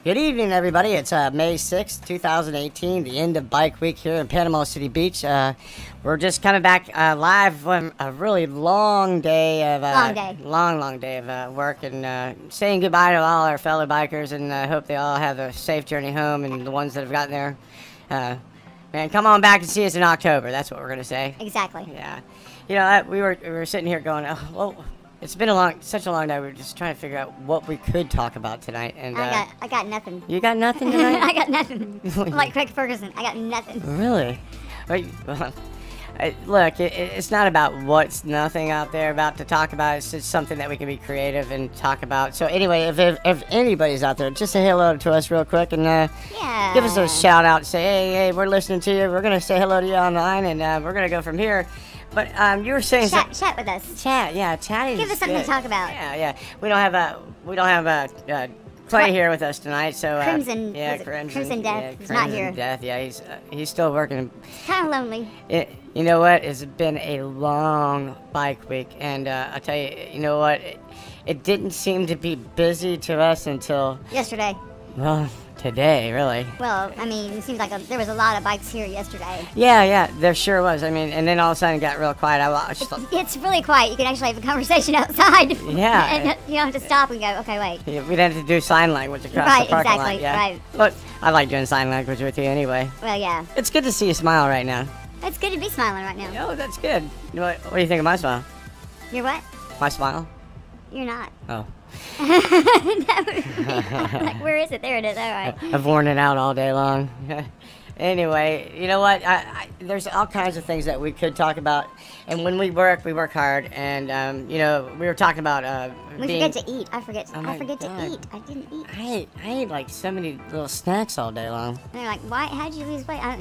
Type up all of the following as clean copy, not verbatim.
Good evening, everybody. It's May 6th, 2018, the end of Bike Week here in Panama City Beach. We're just coming back live from a really long day of long day of work, and saying goodbye to all our fellow bikers, and I hope they all have a safe journey home, and the ones that have gotten there. Man, come on back and see us in October. That's what we're gonna say. Exactly. Yeah. You know, we were sitting here going, oh, well. It's been such a long day. We were just trying to figure out what we could talk about tonight. And I got nothing. You got nothing tonight? I got nothing. I'm like Craig Ferguson. I got nothing. Really? Look, it's not about what's nothing out there about to talk about. It's just something that we can be creative and talk about. So anyway, if anybody's out there, just say hello to us real quick and give us a shout out. Say, hey, we're listening to you. We're gonna say hello to you online, and we're gonna go from here. But you were saying chat with us. Chatting. Give us something to talk about. Yeah. We don't have Clay here with us tonight, so Crimson. Crimson Death is not here. Death. Yeah, he's still working. Kind of lonely. You know what? It's been a long bike week, and I tell you, you know what? It didn't seem to be busy to us until yesterday. Well, today, really. Well, I mean, it seems like there was a lot of bikes here yesterday. Yeah, there sure was. I mean, and then all of a sudden it got real quiet. It's really quiet. You can actually have a conversation outside. Yeah. And you don't have to stop and go, okay, wait. Yeah, we'd have to do sign language across the parking lot. Yeah. Right. Look, I like doing sign language with you anyway. Well, yeah. It's good to see you smile right now. It's good to be smiling right now. Oh, that's good. You know what do you think of my smile? You're what? My smile? You're not. Oh. Like, where is it? There it is. All right. I've worn it out all day long. Anyway, you know what? There's all kinds of things that we could talk about. And when we work hard. And, you know, we were talking about we forget to eat. I forget to God. eat. I didn't eat. I ate like so many little snacks all day long. And they're like, why? How'd you lose weight? I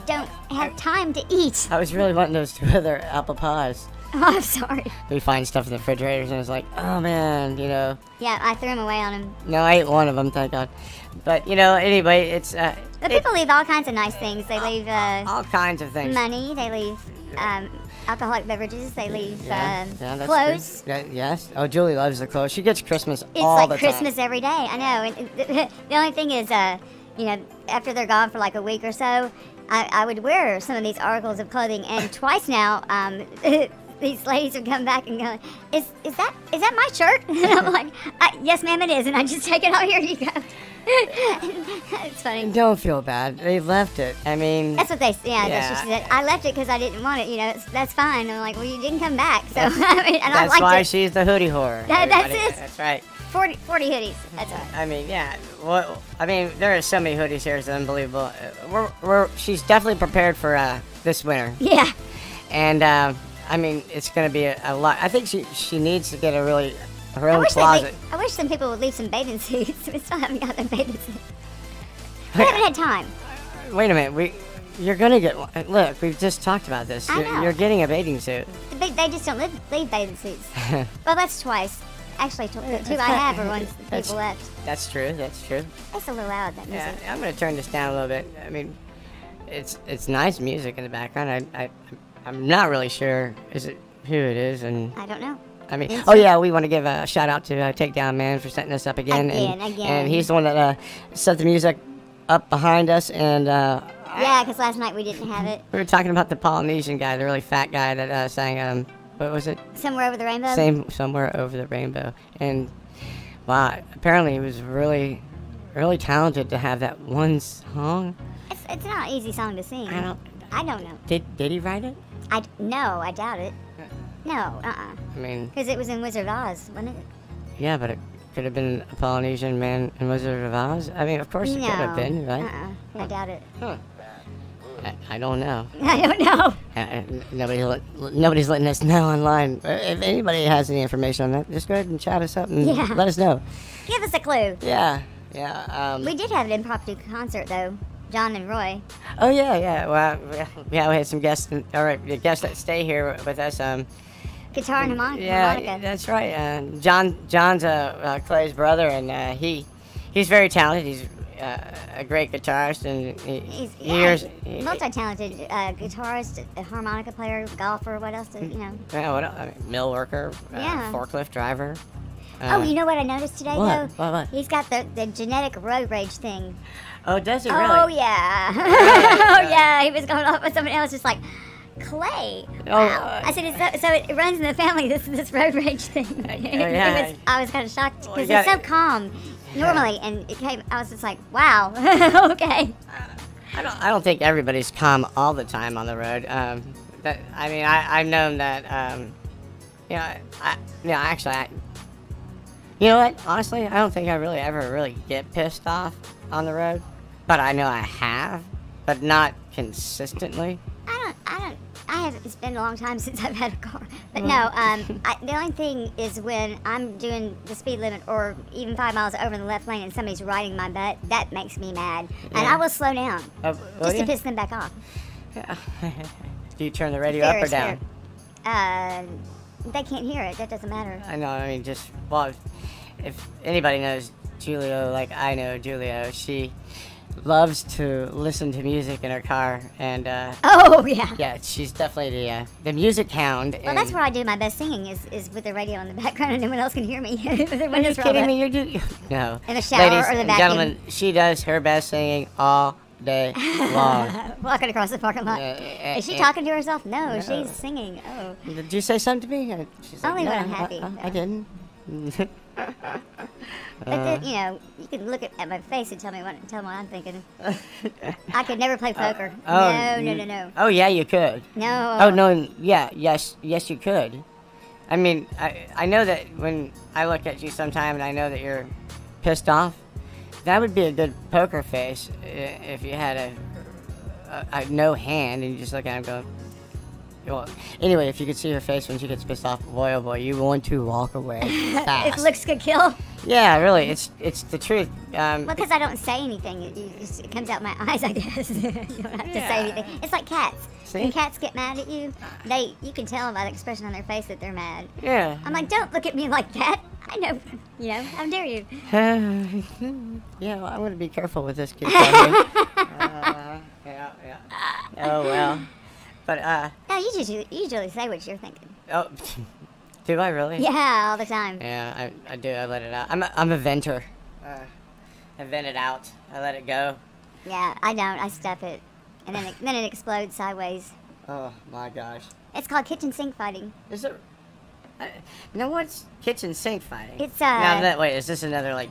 don't have time to eat. I was really wanting those two other apple pies. Oh, I'm sorry. We find stuff in the refrigerators, and it's like, oh, man, you know. Yeah, I threw them away on him. No, I ate one of them, thank God. But, you know, anyway, it's... But people leave all kinds of nice things. They leave... all kinds of things. Money. They leave alcoholic beverages. They leave clothes. Yes. Oh, Julie loves the clothes. She gets Christmas all the time. It's like Christmas every day. I know. And the only thing is, you know, after they're gone for like a week or so, I would wear some of these articles of clothing. And twice now... these ladies would come back and go, is that my shirt? And I'm like, yes, ma'am, it is. And I just take it out. Here you go. It's funny. Don't feel bad. They left it. I mean, that's what they said. Yeah. She said, I left it because I didn't want it. You know, that's fine. I'm like, well, you didn't come back. So I mean, and that's I why she's the hoodie whore. That's it. That's right. 40 hoodies. That's right. I mean, yeah. Well, I mean, there are so many hoodies here. It's unbelievable. She's definitely prepared for this winter. Yeah. And I mean, it's going to be a lot. I think she needs to get her own closet. I wish some people would leave some bathing suits. We still haven't got them bathing suits. We haven't had time. Wait a minute. You're going to get one. Look, we've just talked about this. I know. You're getting a bathing suit. They just don't leave bathing suits. Well, that's twice. Actually, two I have are ones people left. That's true. That's true. It's a little loud, that music. Yeah, I'm going to turn this down a little bit. I mean, it's nice music in the background. I'm not really sure who it is, and I don't know. I mean, oh yeah, we want to give a shout out to Takedown Man for setting us up again. And he's the one that set the music up behind us, and yeah, because last night we didn't have it. We were talking about the Polynesian guy, the really fat guy that sang what was it? Somewhere Over the Rainbow. Somewhere Over the Rainbow, and wow, apparently he was really, really talented to have that one song. It's not an easy song to sing. I don't know. Did he write it? No, I doubt it. No, I mean... Because it was in Wizard of Oz, wasn't it? Yeah, but it could have been a Polynesian man in Wizard of Oz. I mean, of course it could have been, right? I doubt it. Huh. I don't know. I don't know. Nobody's letting us know online. If anybody has any information on that, just go ahead and chat us up and let us know. Give us a clue. Yeah. We did have an impromptu concert, though. John and Roy. Oh yeah. Well, yeah, we had some guests, guests that stay here with us. Guitar and harmonica. Yeah, that's right. John's Clay's brother, and he's very talented. He's a great guitarist, and he's multi-talented guitarist, a harmonica player, golfer. What else? You know? Yeah, what else? I mean, mill worker, forklift driver. Oh, you know what I noticed today, What? though? What? He's got the genetic road rage thing. Oh, does he really? Oh, yeah. Oh, yeah. He was going off with someone else, just like, Clay. Wow. I said, so it runs in the family, this road rage thing. Yeah. I was kind of shocked because Well, it's so calm normally, and I was just like, wow. Okay. I don't think everybody's calm all the time on the road. I've known that. You know what? Honestly, I don't think I really ever really get pissed off on the road, but I know I have, but not consistently. It's been a long time since I've had a car. But no, the only thing is when I'm doing the speed limit or even 5 miles over in the left lane and somebody's riding my butt, that makes me mad. And I will slow down just to piss them back off. Yeah. Do you turn the radio up or down? They can't hear it. That doesn't matter. I know. I mean, if anybody knows Julio like I know Julio, she loves to listen to music in her car, and oh yeah, yeah, she's definitely the music hound. Well, that's where I do my best singing is with the radio in the background, and no one else can hear me. Are you kidding me? No. In the shower Ladies or the and vacuum. gentlemen, she does her best singing all day long. Walking across the parking lot. Is she talking to herself? No, she's singing. Oh. Did you say something to me? She's Only like, when I'm happy. I didn't. But you can look at my face and tell me what I'm thinking. I could never play poker. No. Oh yeah, you could. No. Oh no. Yeah. Yes, you could. I mean, I know that when I look at you sometime and I know that you're pissed off, that would be a good poker face if you had a no hand and you just look at him going. Well, anyway, if you could see her face when she gets pissed off, boy, oh boy, you want to walk away fast. If looks could kill. Yeah, really, it's the truth. Well, because I don't say anything, it comes out my eyes, I guess. You don't have to say anything. It's like cats. See? When cats get mad at you, you can tell by the expression on their face that they're mad. Yeah. I'm like, don't look at me like that. I know, how dare you? Yeah, well, I'm gonna be careful with this kid. Yeah. Oh well. But no, you usually say what you're thinking. Oh, do I really? Yeah, all the time. Yeah, I do. I let it out. I'm a venter. I vent it out. I let it go. Yeah, I don't. I stuff it, and then it explodes sideways. Oh my gosh. It's called kitchen sink fighting. Is it? Now what's kitchen sink fighting? It's wait, is this another like?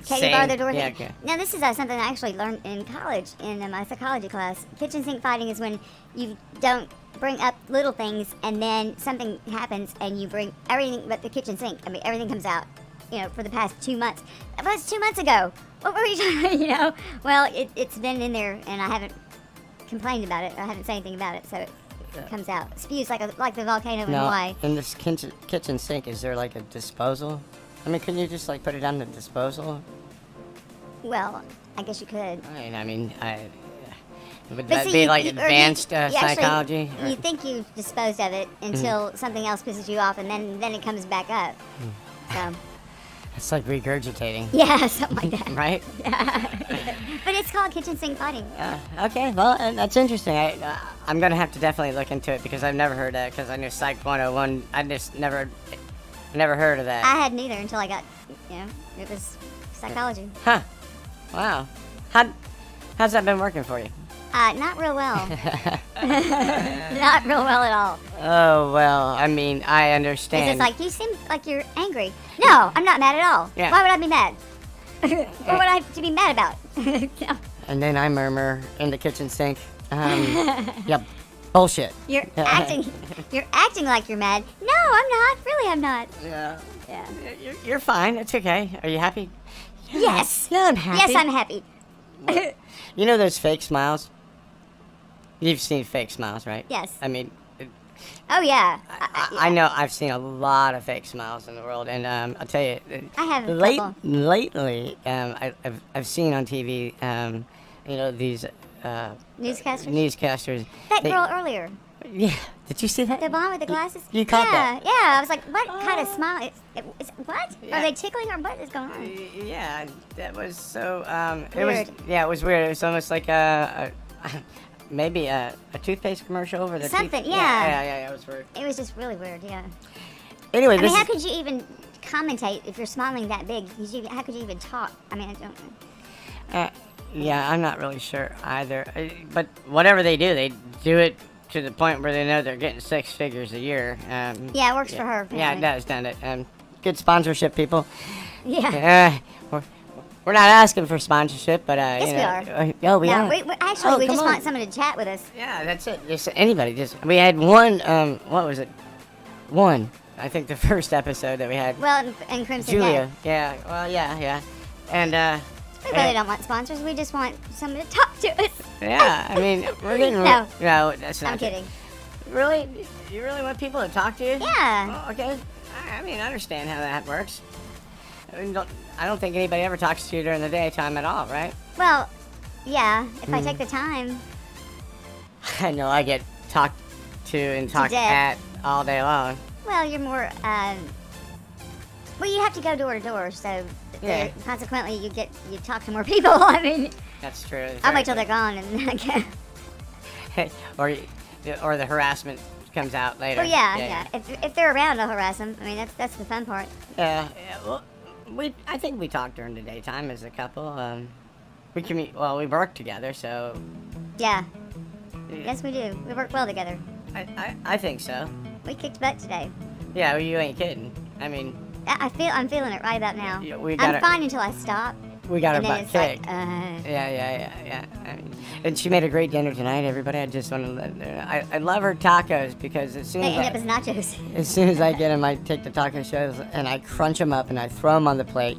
Can you bar the door thing? Yeah, okay. Now, this is something I actually learned in college in my psychology class. Kitchen sink fighting is when you don't bring up little things and then something happens and you bring everything but the kitchen sink. I mean, everything comes out, for the past 2 months. That was 2 months ago. What were you talking, Well, it's been in there and I haven't complained about it. I haven't said anything about it, so it comes out. It spews like the volcano in Hawaii. In this kitchen sink, is there like a disposal? I mean, couldn't you just like put it on the disposal? Well, I guess you could. I mean, would that be like advanced psychology? Actually, you think you've disposed of it until something else pisses you off, and then it comes back up. So. It's like regurgitating. Yeah, something like that. Right? Yeah. But it's called kitchen sink fighting. Okay, well, that's interesting. I'm going to have to definitely look into it because I've never heard that because I knew Psych 101. I just never heard of that. I had neither until I got, it was psychology. Huh. Wow. How's that been working for you? Not real well. Not real well at all. Oh, well, I mean, I understand. It's like, you seem like you're angry. No, I'm not mad at all. Yeah. Why would I be mad? What would I have to be mad about? No. And then I murmur in the kitchen sink. Yep. Bullshit. You're acting like you're mad. No, I'm not. Really, I'm not. Yeah. Yeah. You're fine. It's okay. Are you happy? Yes. Yeah, I'm happy. Yes, I'm happy. You know those fake smiles? You've seen fake smiles, right? Yes. I mean... Oh, yeah. I know I've seen a lot of fake smiles in the world, and I'll tell you... I have a couple. Lately, I've seen on TV, these... Newscasters? Newscasters. That girl earlier. Yeah. Did you see that? The blonde with the glasses? You caught that? Yeah. I was like, what kind of smile? What? Yeah. Are they tickling or what is going on? Yeah, that was so... Weird. It was weird. It was almost like maybe a toothpaste commercial over the Something, teeth. yeah. Yeah, it was weird. It was just really weird, yeah. Anyway, I mean, how could you even commentate if you're smiling that big? How could you even talk? I mean, I don't know. Yeah, I'm not really sure either. But whatever they do it to the point where they know they're getting 6 figures a year. Yeah, it works for her. Apparently. Yeah, it does, doesn't it? Good sponsorship, people. Yeah. We're not asking for sponsorship, but yes, you know, we are. We are. We just want someone to chat with us. Yeah, that's it. Just anybody. We had one. What was it? One. I think the first episode that we had. Well, and Crimson. Julia. Yeah. Well, yeah. And we really don't want sponsors. We just want someone to talk to us. Yeah, I mean, we're getting. No, that's not. I'm kidding. Really? You really want people to talk to you? Yeah. Oh, okay. I mean, I understand how that works. I don't think anybody ever talks to you during the daytime at all, right? Well, yeah, if I take the time. I know I get talked to and talked at all day long. Well, you're more, well, you have to go door to door, so consequently you talk to more people. I mean, that's true. I'll wait till they're gone and I go. or the harassment comes out later. Oh yeah. If they're around, I'll harass them. I mean, that's the fun part. Yeah. Well, I think we talk during the daytime as a couple. We commute. Well, we work together, so. Yeah. Yes, we do. We work well together. I think so. We kicked butt today. Yeah, well, you ain't kidding. I mean. I'm feeling it right about now. I'm fine until I stop. We got our butt kicked. Like, Yeah. I mean, and she made a great dinner tonight, everybody. I just want to let I love her tacos because as soon they end up as nachos. As soon as I get them, I take the taco shells and I crunch them up and I throw them on the plate,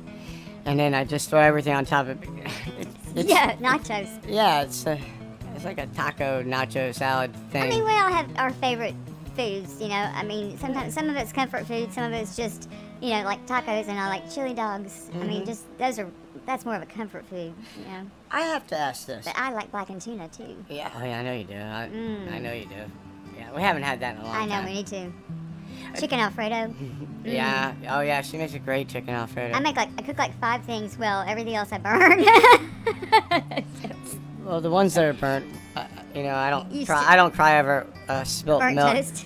and then I just throw everything on top of it. Yeah, nachos. Yeah, it's like a taco nacho salad thing. I mean, we all have our favorite foods, you know. I mean, sometimes some of it's comfort food, some of it's just, you know, like tacos, and I like chili dogs. I mean, just that's more of a comfort food, you know. I have to ask this. But I like blackened tuna too. Yeah, I know you do. I know you do. Yeah, we haven't had that in a long time. I know, we need to. Chicken Alfredo. Yeah. Oh yeah, she makes a great chicken Alfredo. I cook like 5 things. Well, everything else I burn. Well, the ones that are burnt, you know, I don't cry over spilt burnt milk. toast.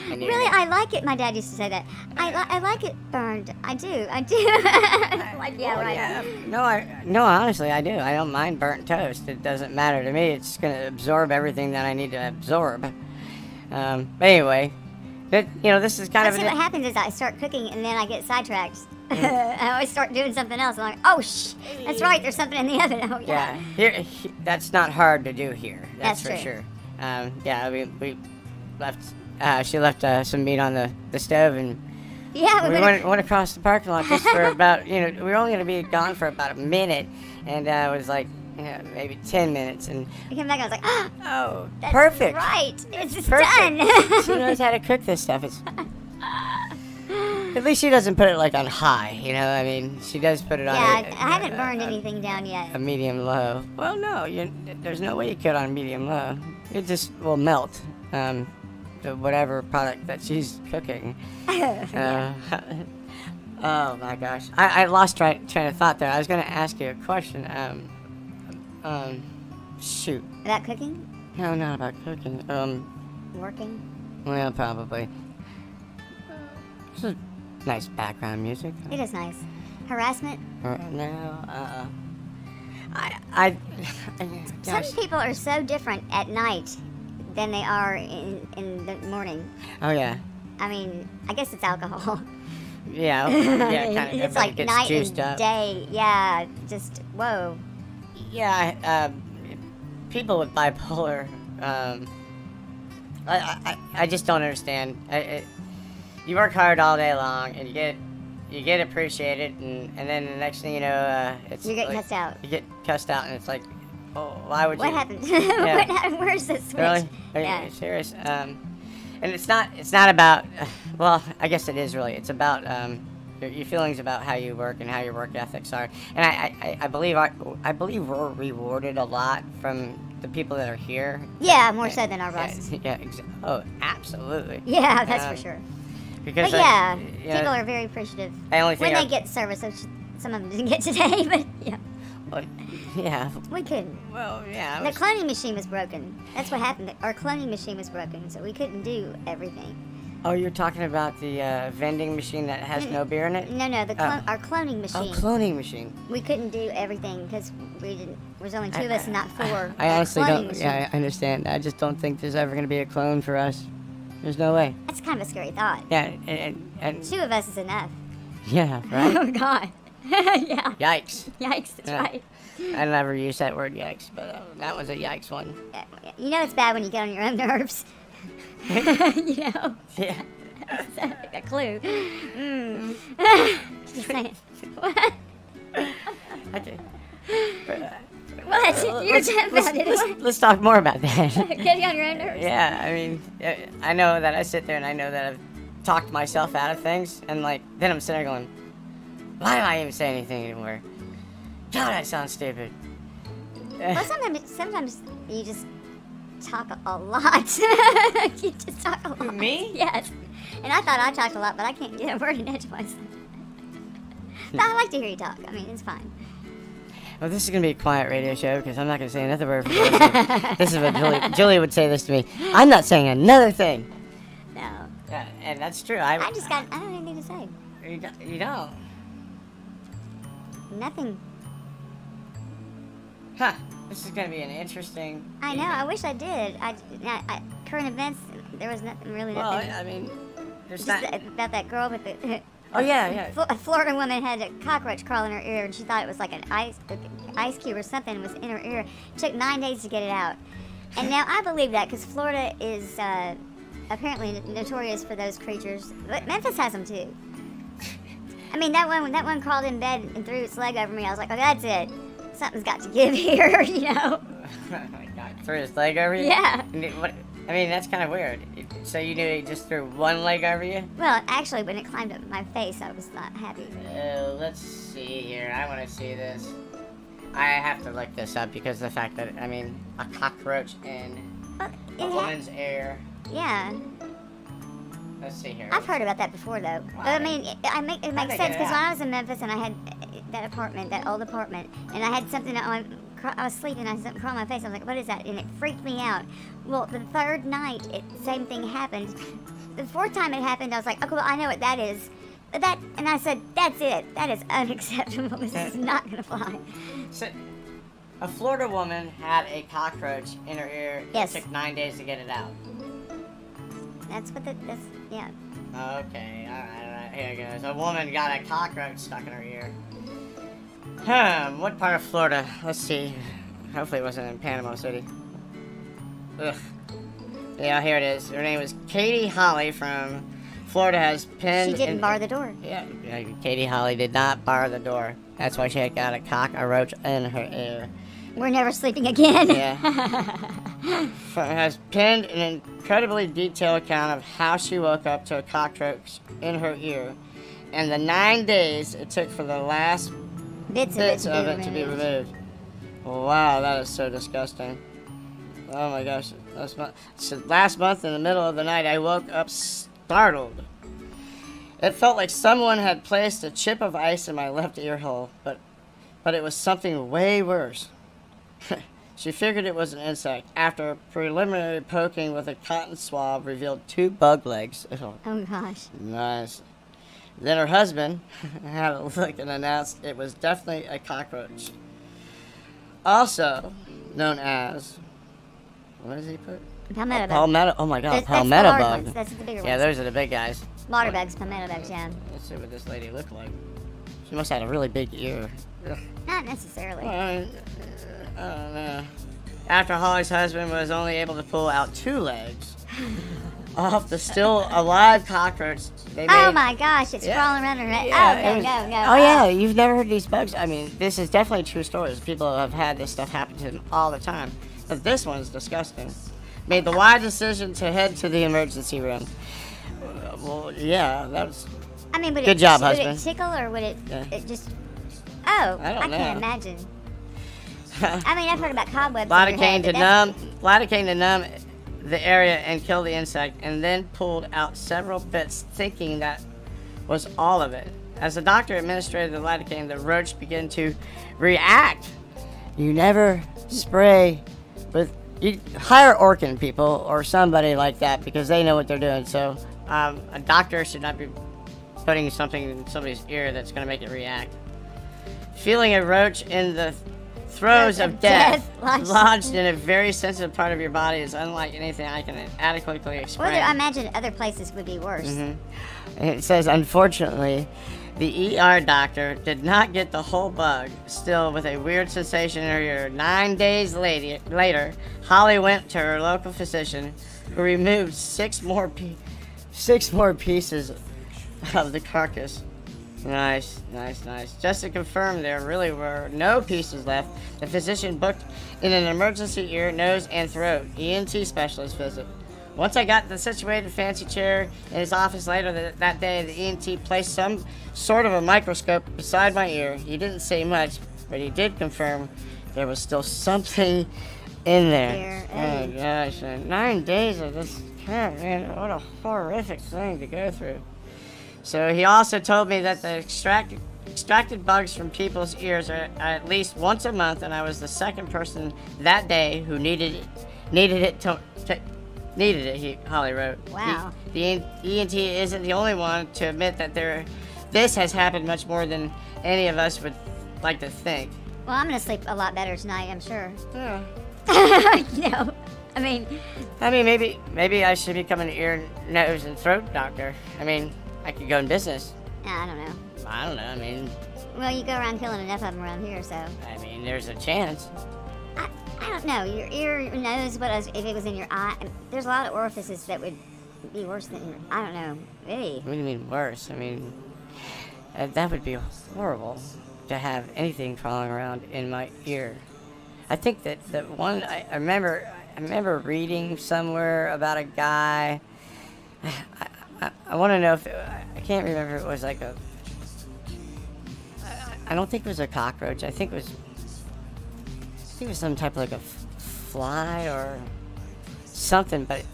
Really, I like it. My dad used to say that. I like it burned. I do. Like, yeah, right. Yeah. No, honestly, I do. I don't mind burnt toast. It doesn't matter to me. It's gonna absorb everything that I need to absorb. But anyway, you know, this is kind of. See, what happens is I start cooking and then I get sidetracked. I always start doing something else. I'm like, oh, that's right. There's something in the oven. Oh, yeah. Here, that's not hard to do here. That's for true. sure. Yeah, we left. She left some meat on the stove, and we went across the parking lot just for about, you know, we were only gonna be gone for about a minute, and it was like, you know, maybe 10 minutes, and I came back and I was like, oh, that's perfect. Right, it's just perfect. done. She knows how to cook this stuff. At least she doesn't put it like on high, you know. I mean, she does put it on. Yeah, I haven't burned anything down yet. A medium low. Well, no, there's no way you could on medium low. It just will melt. To whatever product that she's cooking. Oh my gosh, I lost train of thought there. I was gonna ask you a question. Shoot. About cooking? No, not about cooking. Working? Well, probably. This is nice background music. It is nice. Harassment? No, Some people are so different at night than they are in the morning. Oh yeah. I mean, I guess it's alcohol. Yeah. Kind of. It's like gets night juiced and up. day. Yeah, just whoa. Yeah. People with bipolar. I just don't understand. You work hard all day long, and you get appreciated, and then the next thing you know, it's you get like, cussed out. You get cussed out, and it's like, oh, why would you? What happened? Yeah. What happened? Where's the switch? Really? Are you serious? And it's not about. Well, I guess it is really. It's about your feelings about how you work and how your work ethics are. And I believe we're rewarded a lot from the people that are here. Yeah, more so than our bosses. Yeah. Oh, absolutely. Yeah, that's for sure. Because but people are very appreciative when they get service, which some of them didn't get today. But yeah. Well, yeah. We couldn't. Well, yeah. The cloning machine was broken. That's what happened. Our cloning machine was broken, so we couldn't do everything. Oh, you're talking about the vending machine that has no beer in it? No, our cloning machine. Oh, cloning machine. We couldn't do everything because there was only 2 of us, and not 4. I honestly don't. Yeah, I understand. I just don't think there's ever going to be a clone for us. There's no way. That's kind of a scary thought. Yeah, and 2 of us is enough. Yeah, right? Oh, God. Yeah. Yikes. Yikes, that's right. I never use that word yikes, but that was a yikes one. You know it's bad when you get on your own nerves. You know? Yeah. That's a clue. Just saying. What? Okay. What? You're talking about it. Let's talk more about that. Getting on your own nerves? Yeah, I mean, I know that I sit there and I know that I've talked myself out of things, and like, then I'm sitting there going, why do I even say anything anymore? God, I sound stupid. Well, sometimes you just talk a lot. You just talk a lot. Me? Yes. And I thought I talked a lot, but I can't get a word in edgewise. But I like to hear you talk. I mean, it's fine. Well, this is going to be a quiet radio show because I'm not going to say another word. This is what Julie would say this to me. I'm not saying another thing. No. Yeah, and that's true. I don't have anything to say. You don't? Nothing. Huh. This is going to be an interesting... I know. I wish I did. Current events, there was really nothing. Well, I mean, there's just not... about that girl with the... Oh, yeah. A Florida woman had a cockroach crawl in her ear, and she thought it was like an ice cube or something was in her ear. It took 9 days to get it out. And now I believe that because Florida is apparently notorious for those creatures. But Memphis has them too. I mean, that one crawled in bed and threw its leg over me. I was like, oh, that's it. Something's got to give here, you know. Oh my God, threw his leg over you? Yeah. I mean, that's kind of weird. So you knew he just threw one leg over you? Well, actually, when it climbed up my face, I was not happy. Let's see here. I want to see this. I have to look this up because of the fact that, I mean, a cockroach in a woman's ear. Yeah. Let's see here. I've heard about that before, though. But, I mean, it makes sense because when I was in Memphis and I had that old apartment, and I had something I was sleeping, and I had something crawl on my face. I was like, what is that? And it freaked me out. Well, the 3rd night, same thing happened. The 4th time it happened, I was like, okay, well, I know what that is. And I said, that's it. That is unacceptable. This is not going to fly. So, a Florida woman had a cockroach in her ear. Yes. It took 9 days to get it out. Yeah. Okay, alright, here it goes. A woman got a cockroach stuck in her ear. What part of Florida? Let's see. Hopefully it wasn't in Panama City. Ugh. Yeah, here it is. Her name was Katie Holly from Florida. Has pinned... She didn't bar the door. Yeah, Katie Holly did not bar the door. That's why she had got a cockroach in her ear. We're never sleeping again. Yeah. Has penned an incredibly detailed account of how she woke up to a cockroach in her ear, and the 9 days it took for the last bits of it to be removed. Wow, that is so disgusting. Oh my gosh. Last month in the middle of the night, I woke up startled. It felt like someone had placed a chip of ice in my left ear hole, but it was something way worse. She figured it was an insect. After preliminary poking with a cotton swab, revealed 2 bug legs. Oh gosh. Nice. Then her husband had a look and announced it was definitely a cockroach. Also known as, what does he put? Palmetto bug. Palmetto. Oh my God, palmetto that's the bug. ones. That's the bigger ones. Yeah, those are the big guys. Water bugs, palmetto bugs, yeah. Let's see what this lady looked like. She must have had a really big ear. Not necessarily. I don't know. After Holly's husband was only able to pull out 2 legs off the still alive cockroach, they made... Oh my gosh, it's crawling around her head. Yeah, Go. Oh yeah, you've never heard these bugs? I mean, this is definitely true stories. People have had this stuff happen to them all the time. But this one's disgusting. Made the wise decision to head to the emergency room. Well, yeah, that was... I mean, good job, husband. Would it tickle or would it just... Oh, I can't imagine. I mean, I've heard about cobwebs. Lidocaine to numb the area and kill the insect, and then pulled out several bits, thinking that was all of it. As the doctor administered the lidocaine, the roach began to react. You never spray with... You hire Orkin people or somebody like that because they know what they're doing. So A doctor should not be putting something in somebody's ear that's going to make it react. Feeling a roach in the throes of death lodged in a very sensitive part of your body is unlike anything I can adequately explain. Well, I imagine other places would be worse. And it says, unfortunately, the ER doctor did not get the whole bug. Still, with a weird sensation in her ear, 9 days later, Holly went to her local physician, who removed six more pieces of the carcass. Nice. Just to confirm there really were no pieces left, the physician booked in an emergency ear, nose, and throat ENT specialist visit. Once I got the situated fancy chair in his office later that day, the ENT placed some sort of a microscope beside my ear. He didn't say much, but he did confirm there was still something in there. Oh gosh, 9 days of this. Man, what a horrific thing to go through. So he also told me that the extracted bugs from people's ears are at least once a month, and I was the second person that day who needed it. Holly wrote. Wow. The ENT isn't the only one to admit that this has happened much more than any of us would like to think. Well, I'm gonna sleep a lot better tonight, I'm sure. Yeah. I mean, maybe I should become an ear, nose, and throat doctor. I mean, I could go in business. I don't know. I mean. Well, you go around killing enough of them around here, so. I mean, there's a chance. I don't know. Your ear, your nose, if it was in your eye. There's a lot of orifices that would be worse than your. I don't know. Maybe. What do you mean worse? I mean, that would be horrible to have anything crawling around in my ear. I think that the one I remember reading somewhere about a guy. I want to know if I can't remember if it was like a. I don't think it was a cockroach. I think it was some type of like a fly or something. But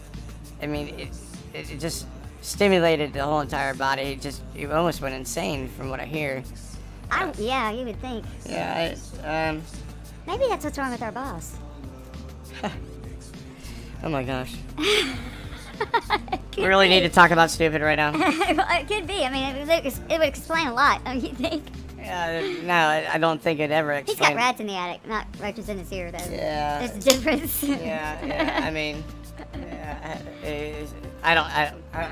I mean, it just stimulated the whole entire body. It almost went insane from what I hear. Yeah, you would think. Yeah. Maybe that's what's wrong with our boss. Oh my gosh. We really need to talk about stupid right now. Well, it could be. I mean, it would explain a lot, don't you think? No, I don't think it ever explains. He's got rats in the attic, not roaches in his ear, though. Yeah. There's a difference. Yeah. I mean,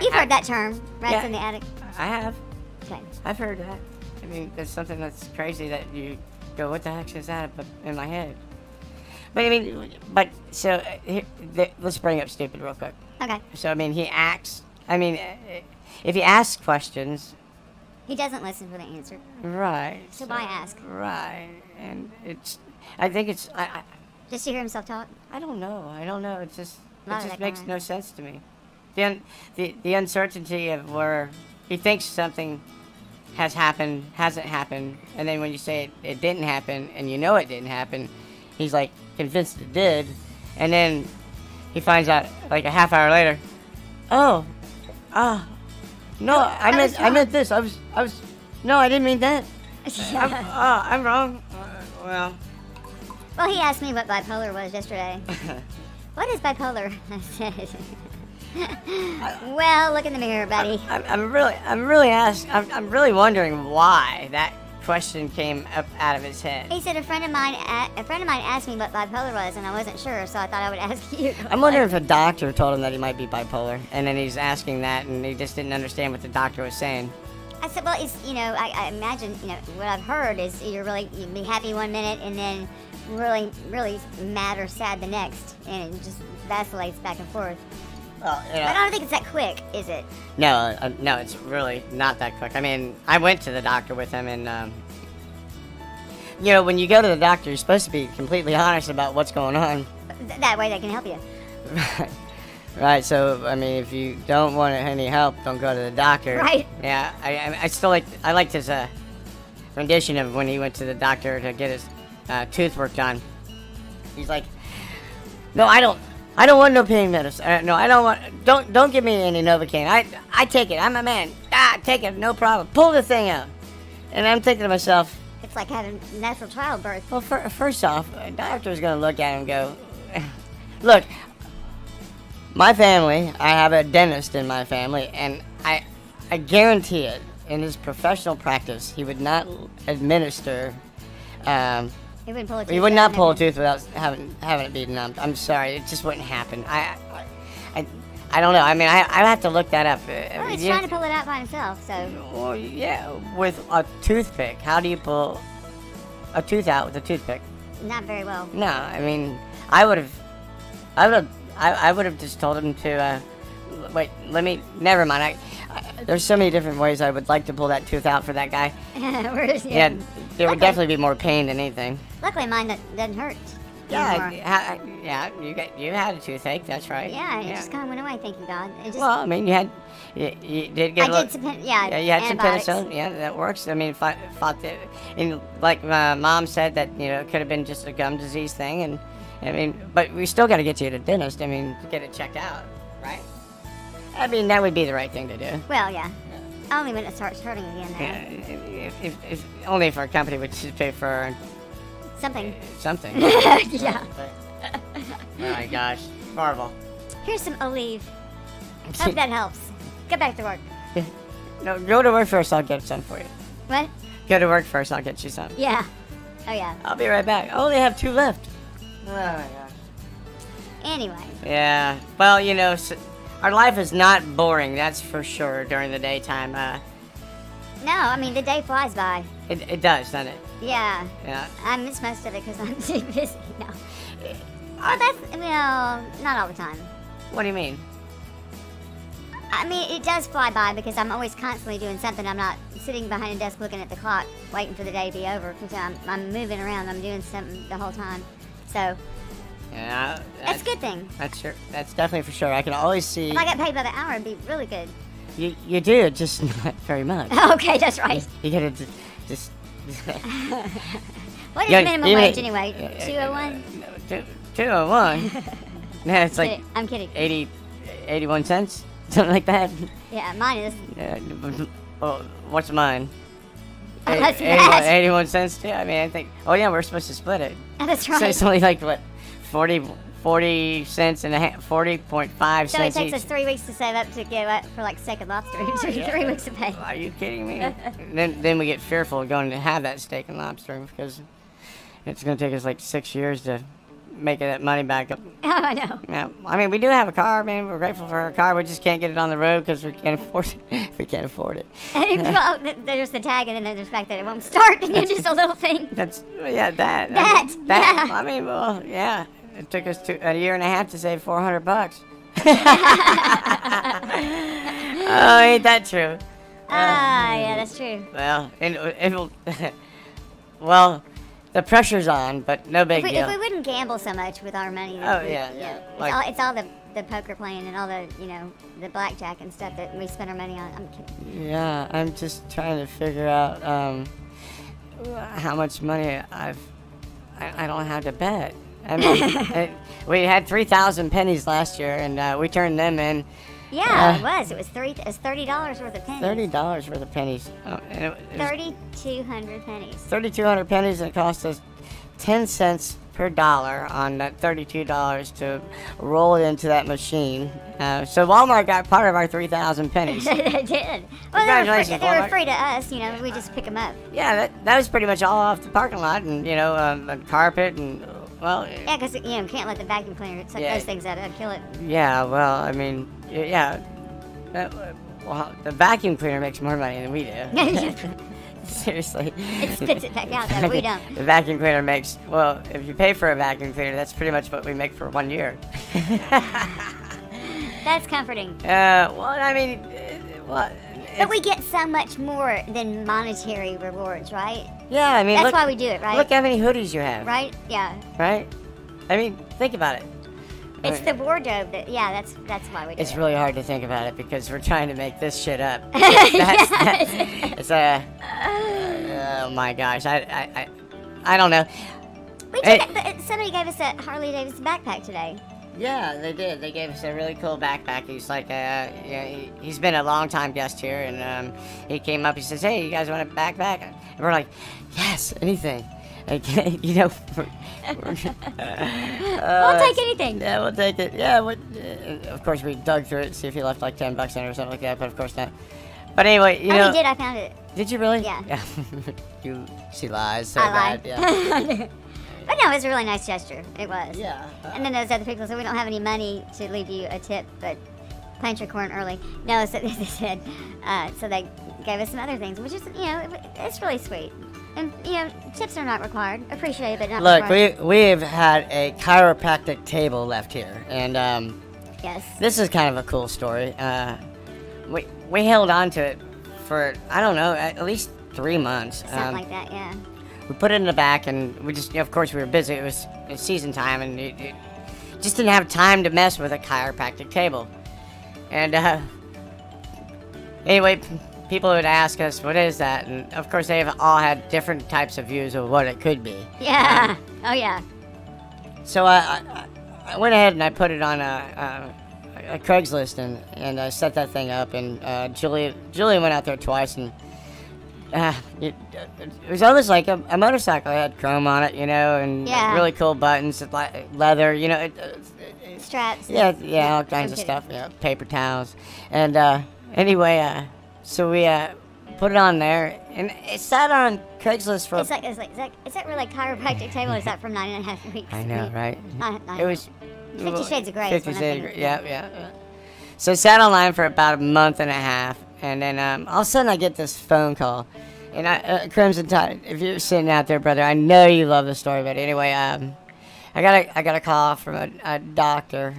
You've heard that term, rats in the attic? I have. Okay. I've heard that. I mean, there's something that's crazy that you go, what the heck is that in my head? But I mean, so let's bring up stupid real quick. Okay. So I mean, if he asks questions, he doesn't listen for the answer. Right. So why ask? Right, and I think it's just to hear himself talk. I don't know. It just makes no sense to me. The uncertainty of where he thinks something has happened, hasn't happened, and then when you say it didn't happen, and you know it didn't happen, he's like convinced it did, and then he finds out like a half hour later, no, I meant this. No, I didn't mean that. I'm wrong. Well, he asked me what bipolar was yesterday. What is bipolar? I said. Well, look in the mirror, buddy. I'm really wondering why that question came up out of his head. He said a friend of mine asked me what bipolar was, and I wasn't sure, so I thought I would ask you. I'm wondering if a doctor told him that he might be bipolar, and then he's asking that, and he just didn't understand what the doctor was saying. I said, well, it's, I imagine, what I've heard is you'd be happy one minute, and then really, really mad or sad the next, and it just vacillates back and forth. Well, but I don't think it's that quick, is it? No, it's really not that quick. I mean, I went to the doctor with him, and when you go to the doctor, you're supposed to be completely honest about what's going on. That way they can help you. Right. So, I mean, if you don't want any help, don't go to the doctor. Right. Yeah. I liked his rendition of when he went to the doctor to get his tooth work done. He's like, no, I don't want no pain medicine. No, I don't want. Don't give me any Novocaine. I take it. I'm a man. Take it. No problem. Pull the thing out. And I'm thinking to myself, it's like having natural childbirth. Well, first off, a doctor's gonna look at him and go, look, My family, I have a dentist in my family, and I guarantee it, in his professional practice, he would not administer. He wouldn't pull a tooth. He would not pull a tooth without having it be numbed. I'm sorry, it just wouldn't happen. I don't know. I mean, I have to look that up. Well, he's trying to pull it out by himself, so. Well, yeah, with a toothpick. How do you pull a tooth out with a toothpick? Not very well. No, I mean, I would have just told him to. Wait, never mind. There's so many different ways I would like to pull that tooth out for that guy. Yeah, there would definitely be more pain than anything. Luckily, mine doesn't hurt. Yeah, you had a toothache. That's right. Yeah, it just kind of went away. Thank you, God. It just, well, I mean, you did get. I did some. You had some penicillin. Yeah, that works. I mean, fought the, and like my mom said that it could have been just a gum disease thing, and I mean, but we still got to get you to the dentist. I mean, to get it checked out, right? I mean, that would be the right thing to do. Well, yeah. Only when it starts hurting again. Yeah, if only if our company would just pay for something. Something. Yeah. Oh my gosh, horrible. Here's some olive. Hope that helps. Get back to work. No, go to work first. I'll get some for you. What? Go to work first. I'll get you some. Yeah. Oh yeah. I'll be right back. I only have 2 left. Oh my gosh. Anyway. Yeah. Well, our life is not boring, that's for sure, during the daytime. No, I mean, the day flies by. It does, doesn't it? Yeah. Yeah. I miss most of it because I'm too busy now. Not all the time. What do you mean? I mean, it does fly by because I'm always constantly doing something. I'm not sitting behind a desk looking at the clock, waiting for the day to be over. Because I'm moving around. I'm doing something the whole time. So... Yeah, that's a good thing. That's sure. That's definitely for sure. I can always see. If I got paid by the hour, it'd be really good. You do, just not very much. Okay, that's right. You gotta just. What is minimum wage anyway? 201. 201. No, it's like. I'm kidding. 81 cents, something like that. Yeah, mine is. Well, what's mine? Oh, that's bad. 81 cents too. I mean, I think. Oh yeah, we're supposed to split it. Oh, that's right. So it's only like what, 40 cents and a half, 40.5 cents. So it takes us 3 weeks to save up to get up for like steak and lobster. Oh, yeah. 3 weeks to pay. Are you kidding me? then we get fearful of going to have that steak and lobster because it's going to take us like 6 years to make that money back up. Oh, I know. Yeah, I mean, we do have a car, man. We're grateful for our car. We just can't get it on the road because we can't afford it. We can't afford it. Well, there's the tag, and then there's the fact that it won't start, and it's just a little thing. That. Yeah. I mean, well, yeah. It took us a year and a half to save $400. Oh, ain't that true? Yeah, that's true. Well, it'll. Well. The pressure's on, but no big deal. If we wouldn't gamble so much with our money. Yeah. It's all the poker playing and all the, the blackjack and stuff that we spend our money on. I'm kidding. Yeah, I'm just trying to figure out how much money I don't have to bet. I mean, we had 3,000 pennies last year, and we turned them in. Yeah, it was. It was $30 worth of pennies. $30 worth of pennies. 3,200 pennies. 3,200 pennies, and it cost us 10 cents per dollar on that $32 to roll it into that machine. So Walmart got part of our 3,000 pennies. They did. Well, Congratulations, they were free to us. We just pick them up. Yeah, that was pretty much all off the parking lot, and a carpet and. Well, yeah, because can't let the vacuum cleaner suck those things out. It'll kill it. Yeah, well, I mean, yeah. Well, the vacuum cleaner makes more money than we do. Seriously. It spits it back out, though. We don't. The vacuum cleaner makes, well, if you pay for a vacuum cleaner, that's pretty much what we make for 1 year. That's comforting. Well, I mean, but we get so much more than monetary rewards, right? Yeah, I mean, that's why we do it, right? Look how many hoodies you have. Right? Yeah. Right? I mean, think about it. It's the wardrobe that, that's why we do it. It's really hard to think about it because we're trying to make this shit up. It's oh my gosh, I don't know. Somebody gave us a Harley Davidson backpack today. Yeah, they did. They gave us a really cool backpack. He's like, he's been a long time guest here, and he came up. He says, "Hey, you guys want a backpack?" And we're like, "Yes, anything." you know, we'll take anything. Yeah, we'll take it. Yeah, of course we dug through it to see if he left like $10 in it or something like that, but of course not. But anyway, you know. He did. I found it. Did you really? Yeah. She lies so I bad. Yeah. But no, it was a really nice gesture. It was. Yeah. And then those other people said, we don't have any money to leave you a tip, but plant your corn early. No, so they said, so they gave us some other things, which is, you know, it's really sweet. And, you know, tips are not required. Appreciated, but not required. Look, we've had a chiropractic table left here, and yes, this is kind of a cool story. We held on to it for, I don't know, at least 3 months. Something like that, yeah. We put it in the back, and we just, you know, of course, we were busy. It was season time, and it just didn't have time to mess with a chiropractic table. And anyway, people would ask us, what is that? And of course, they've all had different types of views of what it could be. Yeah. Oh, yeah. So I went ahead and I put it on a Craigslist, and I set that thing up. And Julie went out there twice, and it was almost like a motorcycle. It had chrome on it, you know, and really cool buttons, like leather, you know. Straps. Yeah, all kinds of stuff. Yeah, paper towels. And anyway, so we put it on there, and it sat on Craigslist for. Is that really a chiropractic table? Or is that from 9.5 weeks? I know, right? It was 50 Shades of Grey. 50 Shades of Grey. Yeah. So it sat online for about a month and a half, and then all of a sudden I get this phone call, and Crimson Tide, if you're sitting out there, brother, I know you love the story, but anyway, I got a call from a doctor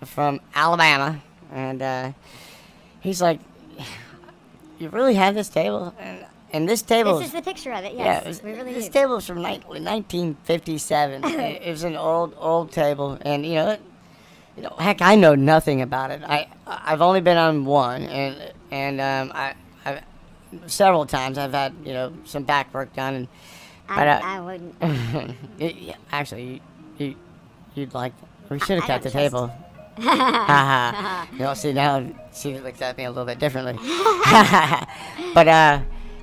from Alabama, and he's like, "You really have this table?" And this table. This is the picture of it. Yes, we really this do. table was from 1957. It was an old table, and you know, heck, I know nothing about it. I've only been on one, and I several times I've had, you know, some back work done, and but I wouldn't. Actually, you'd like. We should have kept the table. You know, see, now she looks at me a little bit differently. But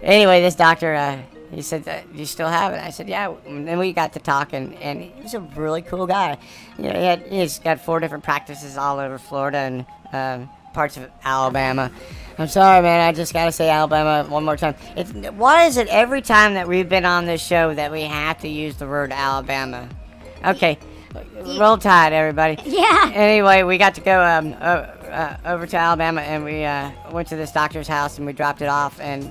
anyway, this doctor, he said, "You still have it?" I said, "Yeah." And then we got to talking, and he was a really cool guy. You know, he's got 4 different practices all over Florida and parts of Alabama. I'm sorry, man. I just gotta say Alabama one more time. Why is it every time that we've been on this show that we have to use the word Alabama? Okay, roll Tide, everybody. Yeah. Anyway, we got to go over to Alabama, and we went to this doctor's house, and we dropped it off. And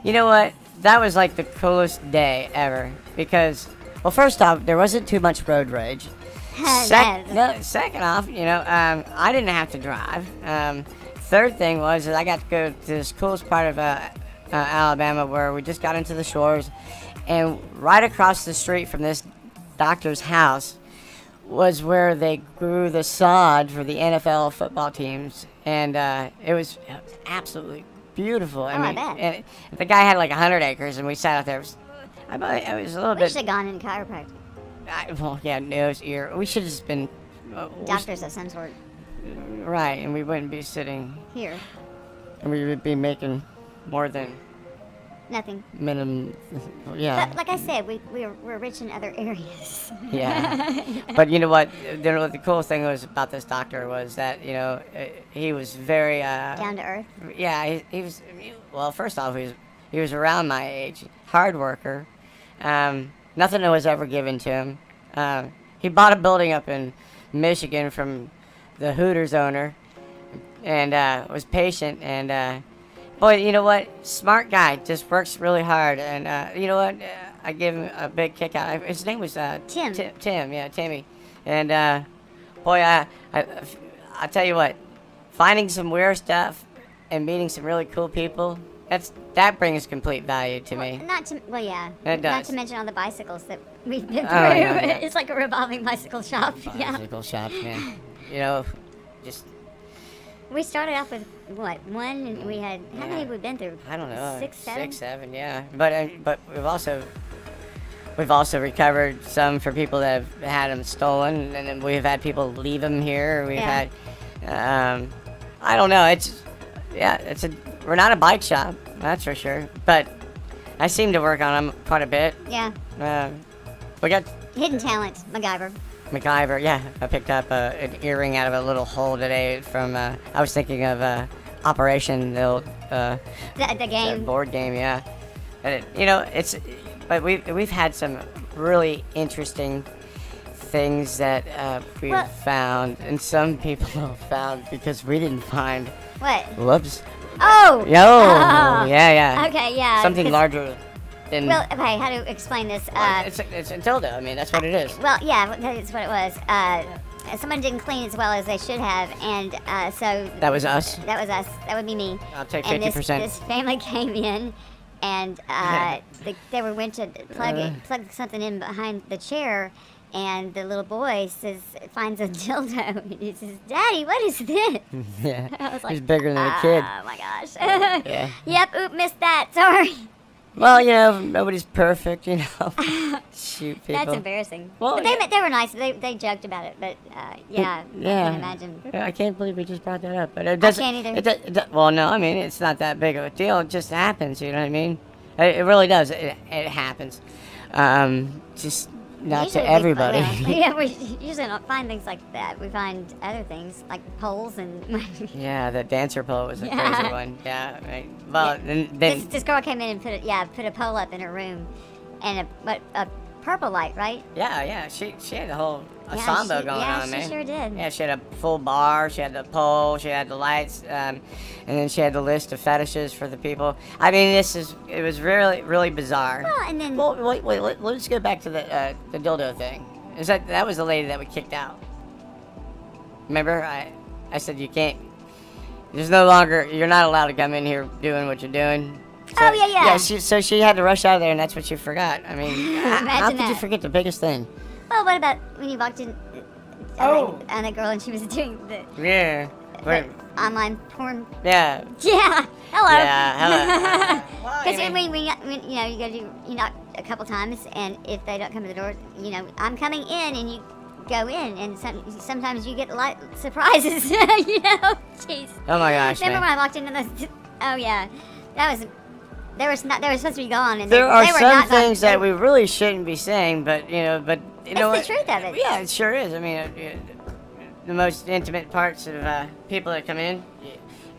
you know what? That was like the coolest day ever, because, well, first off, there wasn't too much road rage. Second off, you know, I didn't have to drive. Third thing was that I got to go to this coolest part of Alabama, where we just got into the shores, and right across the street from this doctor's house was where they grew the sod for the NFL football teams, and it was absolutely beautiful. I bet. And the guy had like 100 acres, and we sat out there. I was a little bit. We should have gone in chiropractic. Well, yeah, nose, ear. We should have just been doctors of some sort. Right, and we wouldn't be sitting here, and we would be making more than nothing. Minimum, yeah. But like I said, we're rich in other areas. Yeah. But you know what? The coolest thing was about this doctor was that, you know, he was very down to earth. Yeah, he was. Well, first off, he was around my age, hard worker. Nothing was ever given to him. He bought a building up in Michigan from the Hooters owner, and was patient, and boy, you know what? Smart guy, just works really hard, and you know what? I give him a big kick out. His name was Tim. Tim, yeah, Timmy. And boy, I tell you what, finding some weird stuff and meeting some really cool people, that brings complete value to me. Yeah. It does. Not to mention all the bicycles that we've been through. Yeah. It's like a revolving bicycle shop. Bicycle shop, man. You know, just. We started off with what, one, and we had how many have we been through? I don't know. 6, 7. 6, 7, yeah. But we've also recovered some for people that have had them stolen, and then we've had people leave them here. We've had, I don't know. We're not a bike shop, that's for sure. But I seem to work on them quite a bit. Yeah. We got Hidden talent, MacGyver. Yeah, I picked up an earring out of a little hole today from. I was thinking of Operation the game. board game. Yeah, and it's. But we've had some really interesting things that we've found, and some people have found because we didn't find. What? Whoops. Oh. Yeah. Okay, yeah. Something larger. Well, okay, how to explain this? It's a dildo. I mean, that's what it is. Well, yeah, that's what it was. Someone didn't clean as well as they should have, and so... That was us? That was us. That would be me. I'll take 50%. And this family came in, and they went to plug something in behind the chair, and the little boy finds a dildo, and he says, "Daddy, what is this?" Yeah, I was like, he's bigger than a kid. Oh, my gosh. Yeah. Yep, oop, missed that. Sorry. Well, nobody's perfect, Shoot, people. That's embarrassing. Well, but they were nice. They joked about it, but yeah, I can imagine. I can't believe we just brought that up, but it doesn't. I can't either. Well, no, I mean it's not that big of a deal. It just happens, you know what I mean? It really does. It happens. Just not to everybody. Yeah, we usually don't find things like that. We find other things like poles and. Yeah, the dancer pole was a crazy one. Yeah, right. Well, then this girl came in and put a pole up in her room, and a purple light, right? Yeah. She had a whole samba going on, man. Yeah, she sure did. Yeah, she had a full bar. She had the pole. She had the lights, and then she had the list of fetishes for the people. I mean, it was really, really bizarre. Well, and then. Well, wait. Let's go back to the dildo thing. That was the lady that we kicked out? Remember, I said you can't. You're not allowed to come in here doing what you're doing. So, yeah. So she had to rush out of there, and that's what she forgot. I mean, how could you forget the biggest thing? Well, what about when you walked in on that girl and she was doing the online porn? Yeah. Yeah. Hello. Yeah. Hello. Because you go to you knock a couple times, and if they don't come to the door, I'm coming in, and you go in, and sometimes you get surprises. Jeez. Oh my gosh. Remember when I walked into those? Oh yeah, they were supposed to be gone, and there are they were some things that we really shouldn't be saying, but it's the truth of it. Yeah, it sure is. I mean, the most intimate parts of people that come in.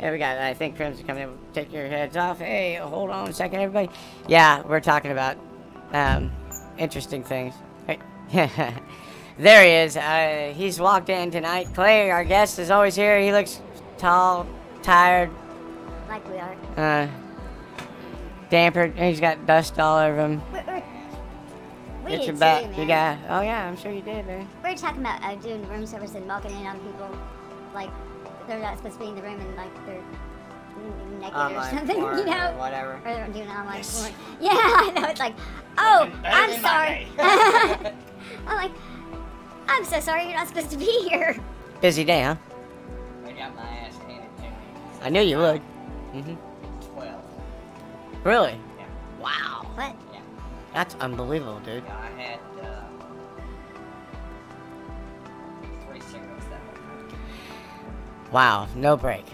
Yeah, we got. I think Crimson coming in. Take your heads off. Hey, hold on a second, everybody. Yeah, we're talking about interesting things. Hey. There he is. He's walked in tonight. Clay, our guest, is always here. He looks tall, tired. Like we are. Dampered. He's got dust all over him. We Get did your back. too, man. You got. Oh yeah, I'm sure you did, man. We were talking about doing room service and walking in on people like they're not supposed to be in the room and like they're naked online or something, porn or whatever. Or they're doing online porn. Yeah, I know. It's like, oh, I'm sorry. I'm like, I'm so sorry. You're not supposed to be here. Busy day, huh? I got my ass handed to me. I knew you would. 12. Really? Yeah. Wow. What? Yeah. That's unbelievable, dude. Yeah, I had 3 cigarettes that whole time. Wow, no break.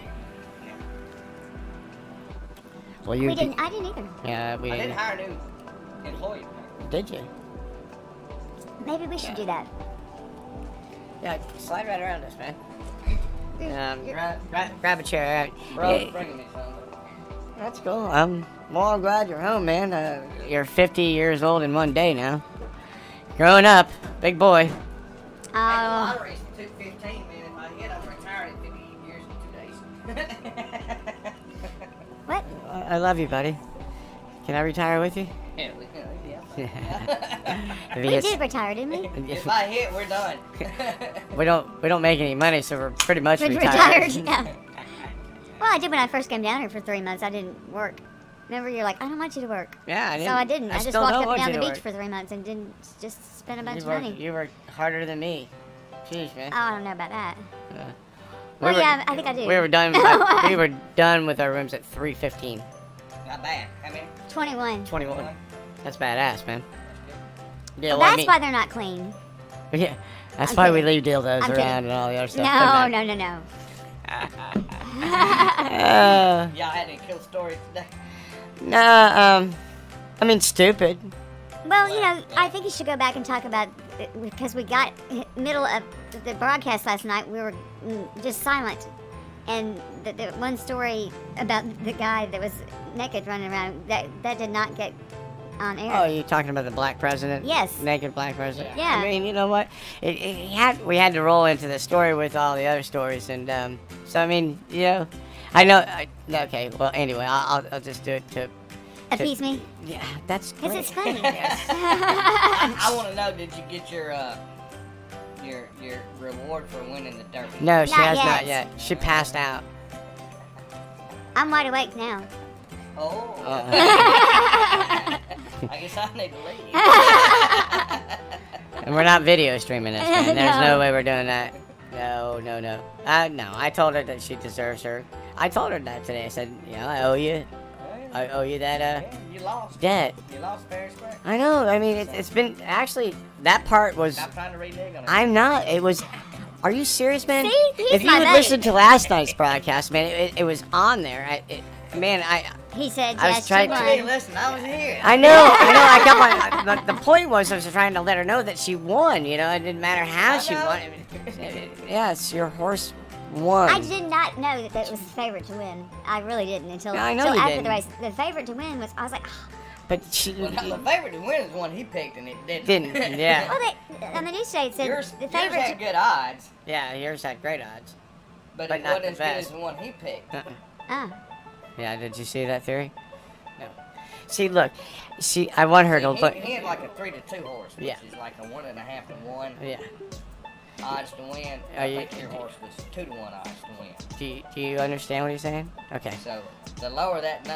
Yeah. Well, you. I didn't either. Yeah, we I didn't. didn't hire a new employee. Did you? Maybe we should do that. Yeah, slide right around us, man. You're- Grab a chair. Bro's Yeah, bringing me some. that's cool. I'm glad you're home, man. You're 50 years old in one day now. Growing up, big boy. Hey, the lottery's 215, man. If I hit, I'm retired in 50 years and 2 days. What? I love you, buddy. Can I retire with you? Yeah. If he We hits- did retire, didn't we? If I hit, we're done. we don't make any money, so we're pretty much We're retired. yeah. Well, I did when I first came down here for 3 months. I didn't work. Remember, you're like, I don't want you to work. Yeah, I didn't. So I didn't. I just still walked don't up want and you down to the beach work. for 3 months and didn't just spend a bunch of money. You worked harder than me. Jeez, man. Oh, I don't know about that. We Well, were- yeah, I think I do. We were done. We were done with our rooms at 3:15. Not bad. How many? 21. 21. That's badass, man. Yeah, Well, well, I that's mean- why they're not clean. Yeah, that's I'm why we kidding. leave dildos I'm around kidding. and all the other stuff. No. Y'all had any kill stories today? Nah, I mean, stupid. Well, you know, I think you should go back and talk about because we got middle of the broadcast last night. We were just silent, and the one story about the guy that was naked running around that did not get on air. Oh, you're talking about the black president? Yes. Naked black president? Yeah. I mean, you know what? We had to roll into the story with all the other stories, and so I mean, you know, I know. Okay, well, anyway, I'll just do it to appease me. Yeah, that's because great. it's funny. I want to know, did you get your reward for winning the derby? No, she has yet. not yet. She passed out. I'm wide awake now. Oh. I guess I need to leave. And we're not video streaming this, man. There's No. no way we're doing that. No. No, I told her that she deserves her. I told her that today. I said, you know, I owe you that Yeah, you lost. debt. You lost fair and square. I know. I mean, it's been actually that part was. Stop trying to renege on it. I'm not. It was. Are you serious, man? See? He's If you my would buddy. listen to last night's broadcast, man, it was on there. He said I was yes, trying she to- won. Hey, listen, I was here. I know. I got my. The point was, I was trying to let her know that she won. You know, it didn't matter how I she know. won. Yes, your horse won. I did not know that was the favorite to win. I really didn't until, I know until you after didn't. the race. The favorite to win was, I was like, But she Well, the favorite to win is the one he picked, and it didn't. didn't. Yeah. well, on the news today it said Yours, the yours favorite. had good odds, Yeah, yours had great odds. but But it not wasn't the as good best. as the one he picked. Yeah, did you see that theory? No. See, look. See, I want her to look. He had like a 3-2 horse, which Yeah. is like a 1.5 to 1 Yeah. odds to win. Are I you- think your horse was 2 to 1 odds to win. Do you understand what he's saying? Okay. So the lower that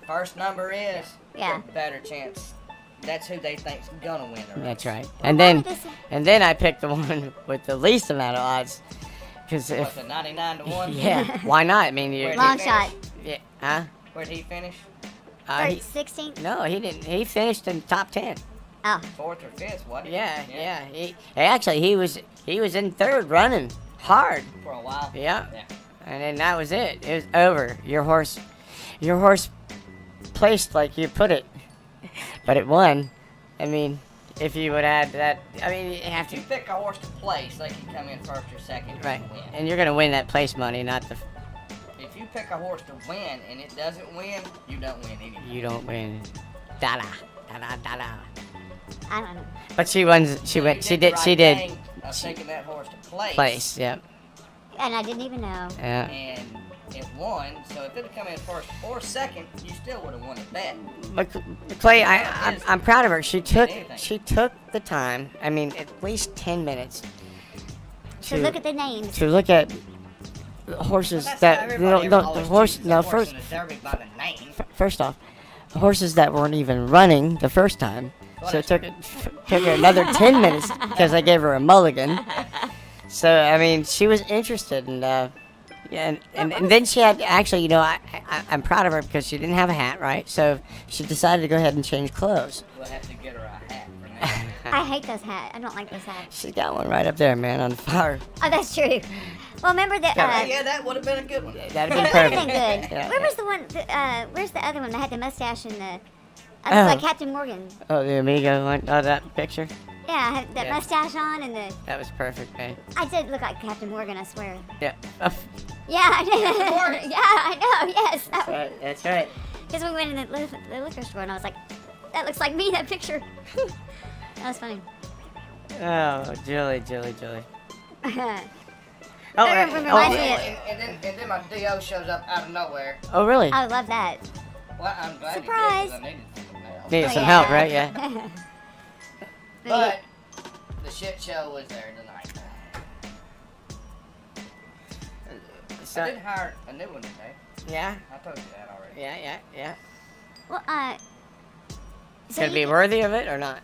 first number is, Yeah. the better chance. That's who they think's gonna win the race. That's right. Why And then would this- I picked the one with the least amount of odds, because What's if it, 99 to 1? yeah, why not? I mean, you Where'd Long he shot. finish? yeah, huh? Where'd he finish? He, 16th? no, he didn't. He finished in top 10. Oh. 4th or 5th? What? Yeah. He was in third, running hard. For a while. Yeah. Yeah. And then that was it. It was over. Your horse placed like you put it, but it won. I mean, if you would add that, I mean, you have If to. you pick a horse to place, they can come in first or second Right. and win. And you're gonna win that place money, not the. If you pick a horse to win and it doesn't win, you don't win anything. You don't win. Da-da. Da-da. Da-da. I don't know. But she won. She So went. you She the did. right She did. thing of taking that horse to place. Place. Yep. And I didn't even know. Yeah. And it won. So if it had come in first or second, you still would have won the bet. But Clay, I'm proud of her. She took the time. I mean, at least 10 minutes. So look at the names. To look at the horses that first off, the horses that weren't even running the first time. So it took her another 10 minutes because I gave her a mulligan. So I mean, she was interested, and yeah, and then she had actually, you know, I'm proud of her because she didn't have a hat, right? So she decided to go ahead and change clothes. We'll have to get her a hat for now. I hate those hats. I don't like those hats. She's got one right up there, man, on fire. Oh, that's true. Well, remember that. Yeah, that would have been a good one. That'd That been would have perfect. been good. Yeah. Where was the one? Where's the other one that had the mustache and the? Oh. Like Captain Morgan. Oh, the Amigo one. Oh, that picture. Yeah, I had that Yeah. mustache on and the. That was perfect, man. I did look like Captain Morgan, I swear. Yeah. Yeah, I did. Yeah, I know. Yes. That's right. That's right. Because we went in the liquor store and I was like, that looks like me. That picture. That was funny. Oh, Julie. Oh, Oh, reminds me And then my DO shows up out of nowhere. oh, really? I love that. Well, I'm glad Surprise. he did, 'cause I needed some help. Needed Oh, some yeah. help, right? Yeah. But the shit show was there tonight. So, I did hire a new one today. yeah. I told you that already. Yeah. Well, so Gonna be worthy of it or not?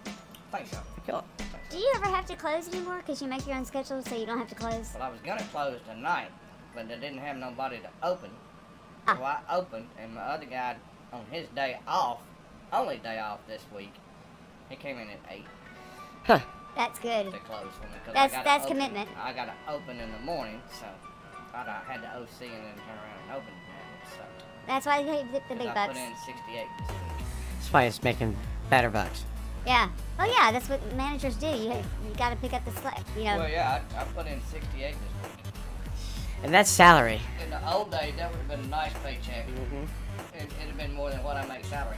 I think so. Cool. do you ever have to close anymore? Because you make your own schedule so you don't have to close? Well, I was gonna close tonight, but they didn't have nobody to open. Ah. So I opened, and my other guy, on his day off, only day off this week, he came in at 8 Huh. That's good. to close for me. 'Cause That's- I gotta that's open- commitment. I got to open in the morning, so I had to OC and then turn around and open it. So That's why they get the big I bucks. put in 68 this week. That's why it's making better bucks. Yeah. Oh yeah, that's what managers do. You got to pick up the slack. You know. Well, yeah, I put in 68 this week. And that's salary. In the old days, that would have been a nice paycheck. It'd have been more than what I make salary.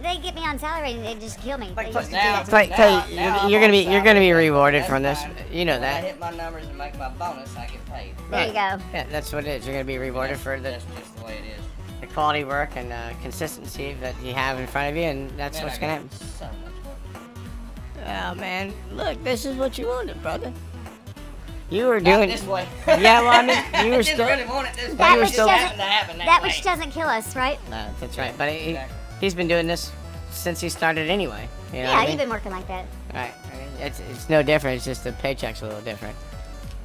They get me on salary and they just kill me. They just You're gonna be rewarded from this. Fine. You know When I that. hit my numbers and make my bonus, I get paid. There you go. Yeah, that's what it is. You're gonna be rewarded for That's just the way it is. the quality work and consistency that you have in front of you, and that's Man, what's I gonna got happen. so much work. Oh man, look, this is what you wanted, brother. You were Not doing this way. Yeah, well, I mean, you were I didn't still. really want it this way. That It which just doesn't- happened to happen That way. which doesn't kill us, right? No, that's right. But Exactly. he's been doing this since he started anyway. You know what Yeah, I mean? you've been working like that. Right. I mean, it's no different. It's just the paycheck's a little different.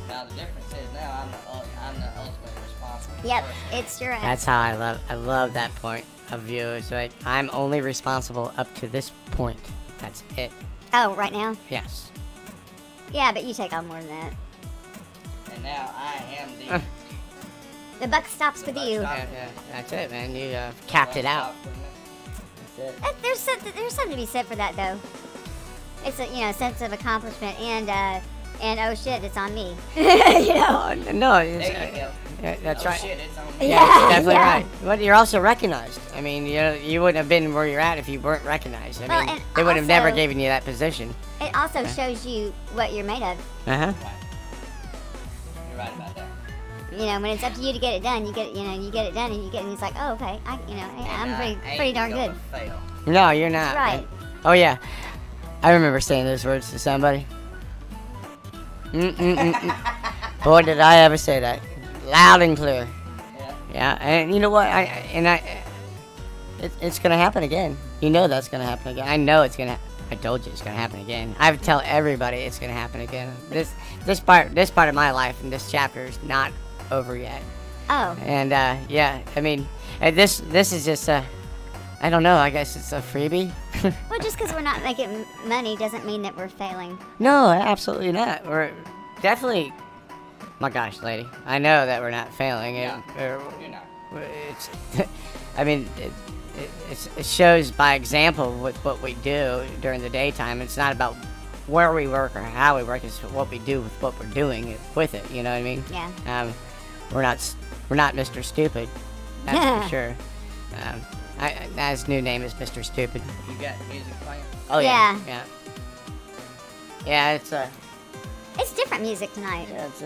Now the difference is now I'm the ultimate responsible. Yep, person. it's your ass. That's how I love that point of view. It's like I'm only responsible up to this point. That's it. Oh, right now? Yes. Yeah, but you take on more than that. And now I am the. The buck stops with you. Yeah, that's it, man. You capped it out. That's it. There's something to be said for that, though. It's a sense of accomplishment and oh shit, it's on me. You know. No, There you go. that's Oh, right. shit, it's on me. Yeah, it's definitely yeah. right. But you're also recognized. I mean, you wouldn't have been where you're at if you weren't recognized. I Well, mean, and they would have never also- given you that position. It also shows you what you're made of. Uh huh. Right. You're right about that. You know, when it's up to you to get it done, you get it done, and it's like, oh, okay, I'm pretty darn good. Fail. No, you're not. Right. man. Oh yeah, I remember saying those words to somebody. Boy, did I ever say that, loud and clear. Yeah. Yeah, and you know what? It's gonna happen again. You know that's gonna happen again. I know it's gonna. I told you it's gonna happen again. I tell everybody it's gonna happen again. This part of my life and this chapter is not over yet. Oh. And yeah, I mean, this is just I don't know. I guess it's a freebie. Well, just because we're not making money doesn't mean that we're failing. No, absolutely not. We're definitely. My gosh, lady, I know that we're not failing. Yeah. You're not. It's. I mean, it shows by example with what we do during the daytime. It's not about where we work or how we work. It's what we do with what we're doing with it. You know what I mean? Yeah. We're not Mr. Stupid. That's for sure. His new name is Mr. Stupid. You got music playing? Oh yeah. Yeah. Yeah. It's It's different music tonight. Yeah, it's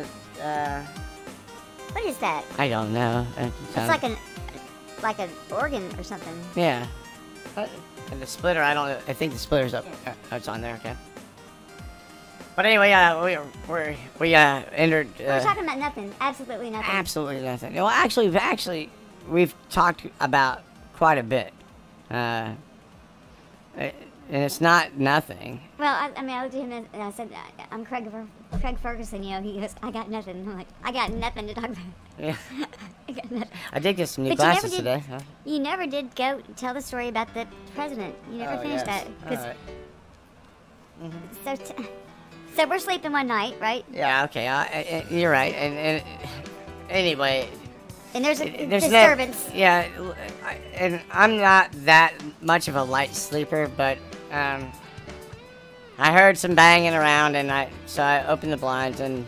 What is that? I don't know. It's like an organ or something. Yeah. And the splitter, I don't know. I think the splitter's up. It's on there, okay. But anyway, we entered. We're talking about nothing. Absolutely nothing. Absolutely nothing. Well, actually, we've talked about quite a bit. And it's not nothing. Well, I mean, I looked at him and I said, I'm Craig Ferguson, you know. He goes, I got nothing. I'm like, I got nothing to talk about. Yeah. I got nothing. I did get some new But you never glasses did- today. Huh? You never did go tell the story about the president. You never finished that. 'Cause- So we're sleeping one night, right? Yeah, okay. You're right. And anyway, And there's a there's disturbance. and I'm not that much of a light sleeper, but I heard some banging around, and so I opened the blinds, and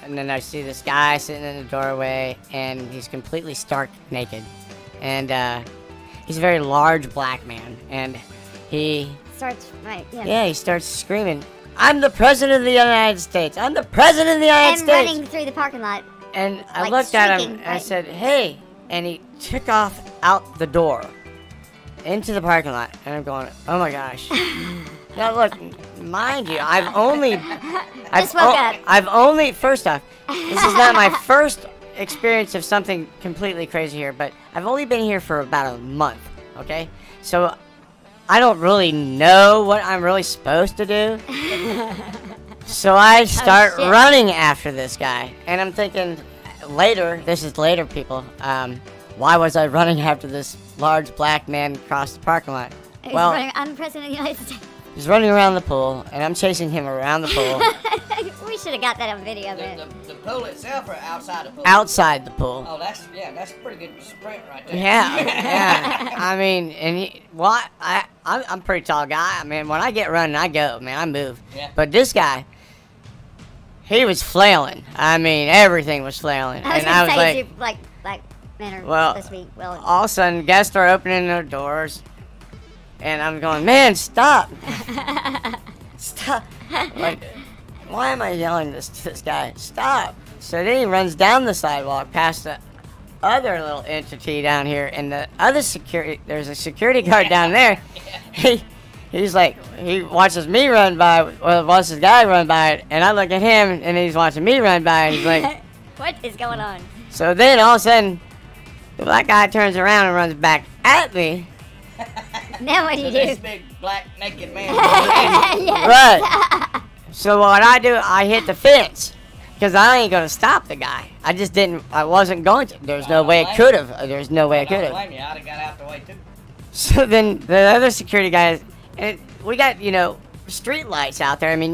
then I see this guy sitting in the doorway, and he's completely stark naked, and he's a very large black man, and he Starts right. Yeah. yeah he starts screaming, "I'm the president of the United States! I'm the president of the United And States!" running through the parking lot. And I like looked at him shrieking, and I right? said, "Hey!" And he took off out the door into the parking lot, and I'm going, "Oh my gosh!" Now look, mind you, I've only first off, this is not my first experience of something completely crazy here, but I've only been here for about a month. Okay, so I don't really know what I'm really supposed to do. So I start shit. running after this guy, and I'm thinking, this is later, people. Why was I running after this large black man across the parking lot? He's Well, running, I'm president of the United States. He's running around the pool, and I'm chasing him around the pool. We should have got that on video, man. The pool itself or outside the pool? Outside the pool. Oh, that's a pretty good sprint right there. Yeah. I mean, and I'm a pretty tall guy. I mean, when I get running, I go, man, I move. Yeah. But this guy, he was flailing. I mean, everything was flailing. I was and I was say, like, black men are well, supposed to be well. all of a sudden, guests start opening their doors, and I'm going, man, stop. Stop. Like, why am I yelling this to this guy? Stop. So then he runs down the sidewalk past the other little entity down here, and the other security, there's a security guard down there. He's like, he watches me run by, well, watches the guy run by, and I look at him, and he's watching me run by, and he's like, what is going on? So then all of a sudden, the black guy turns around and runs back at me. Now what do you do? This big black naked man. Yes. Right. So what I do, I hit the fence. Because I ain't going to stop the guy. I wasn't going to. There's no way it could have. There's no way it could have. I'd have got out the way too. So then the other security guys, and we got, street lights out there. I mean,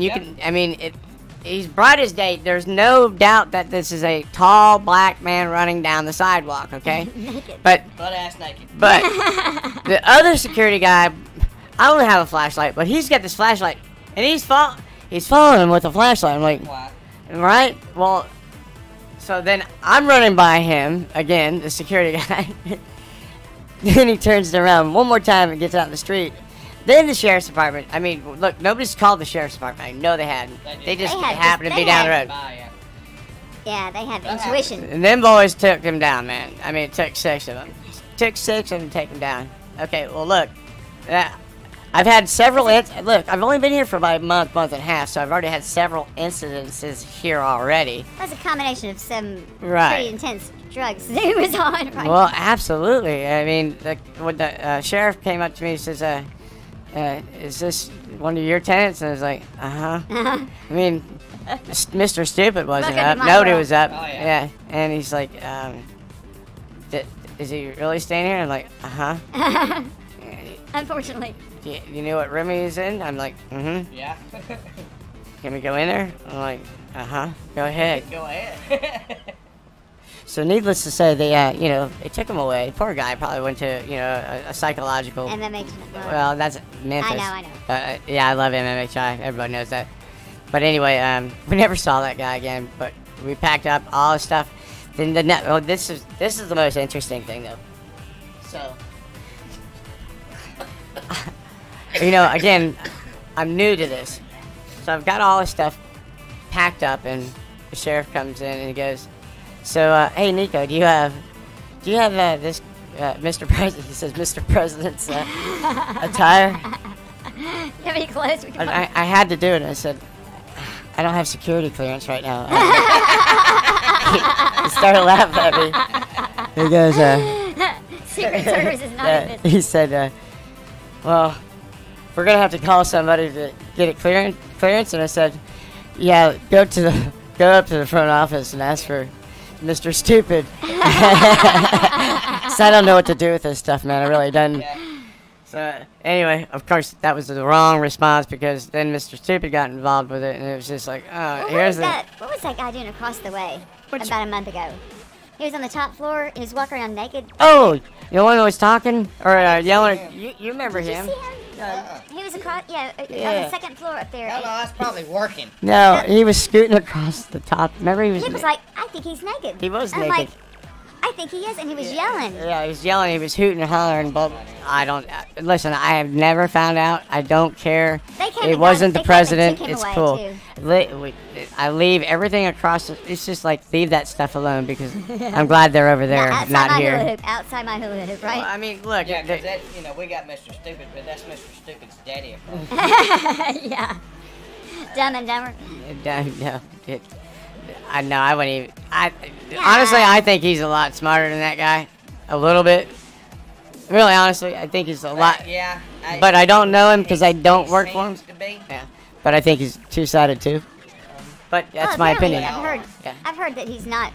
he's bright as day. There's no doubt that this is a tall black man running down the sidewalk, okay? Naked. But Butt-ass naked. But the other security guy, I don't have a flashlight, but he's got this flashlight, and he's following him with a flashlight. I'm like, Why? right? Well, so then I'm running by him again, the security guy. Then he turns around one more time and gets out in the street. Then the sheriff's department. I mean, look, nobody's called the sheriff's department. I know they hadn't. They just happened to be down the road. Yeah, they have intuition. And them boys took him down, man. I mean, it took 6 of them. Took 6 of them to take him down. Okay, well, look. I've had several look, I've only been here for about a month and a half, so I've already had several incidences here already. That's a combination of some Right. pretty intense drugs that he was on. Right? Well, absolutely. I mean, when the sheriff came up to me, he says, is this one of your tenants? And I was like, uh-huh. I mean, Mr. Stupid wasn't Welcome to up. my Nobody world. was up. Oh, yeah. Yeah. And he's like, is he really staying here? I'm like, uh-huh. Unfortunately. You know what room he's in? I'm like, mm-hmm. Yeah. Can we go in there? I'm like, uh-huh. Go ahead. Go ahead. So needless to say, they took him away. Poor guy probably went to, a psychological. MMH. Well, that's Memphis. I know. Yeah, I love MMHI. Everybody knows that. But anyway, we never saw that guy again. But we packed up all his stuff. Then this is the most interesting thing though. So, again, I'm new to this, so I've got all his stuff packed up, and the sheriff comes in and he goes, "So, hey Nicko, do you have this Mr. President?" He says, "Mr. President's attire." Have any clothes? I had to do it. I said, "I don't have security clearance right now." He started laughing at me. He goes, Secret Service is not in business. he said, well, we're going to have to call somebody to get it clearance. And I said, yeah, go up to the front office and ask for Mr. Stupid. So I don't know what to do with this stuff, man. I really don't. Yeah. So anyway, of course, that was the wrong response because then Mr. Stupid got involved with it. And it was just like, What was that guy doing across the way about a month ago? He was on the top floor. He was walking around naked. Oh, the one who was talking or yelling. You remember Did him? you see him? He was across, on the second floor up there. No, that's probably working. No, he was scooting across the top. Remember, he was like, I think he's naked. He was I'm naked. like, I think he is, and he was yelling. Yeah, he was yelling. He was hooting and hollering. But I don't listen. I have never found out. I don't care. It wasn't the president. It's cool. I leave everything across. It's just like leave that stuff alone because I'm glad they're over there, not here. Outside my hula hoop, right? Well, I mean, look. Yeah, because we got Mr. Stupid, but that's Mr. Stupid's daddy, of course. Yeah. Dumb and Dumber. No, I know. I wouldn't even. Honestly, I think he's a lot smarter than that guy. A little bit. Really, honestly, I think he's a lot. Yeah. But I don't know him because I don't work for him. To be. Yeah. But I think he's two-sided too. But that's my opinion. I've heard that he's not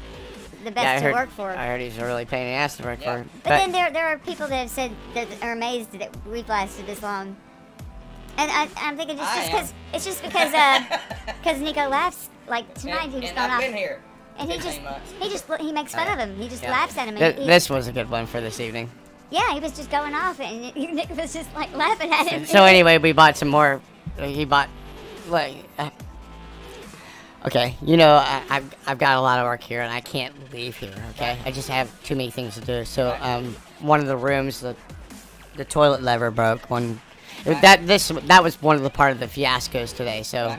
the best Yeah, to work for. I heard he's a really pain in the ass to work for. But then there are people that have said that are amazed that we've lasted this long. And I'm thinking it's just because Nicko laughs like tonight. He was going I've off. been here. And he makes fun of him. He just laughs at him. And This was a good one for this evening. Yeah, he was just going off, and Nick was just like laughing at him. So anyway, we bought some more. He bought, like, okay, you know, I've got a lot of work here, and I can't leave here. Okay, I just have too many things to do. So one of the rooms, the toilet lever broke. That was one of the part of the fiascos today. So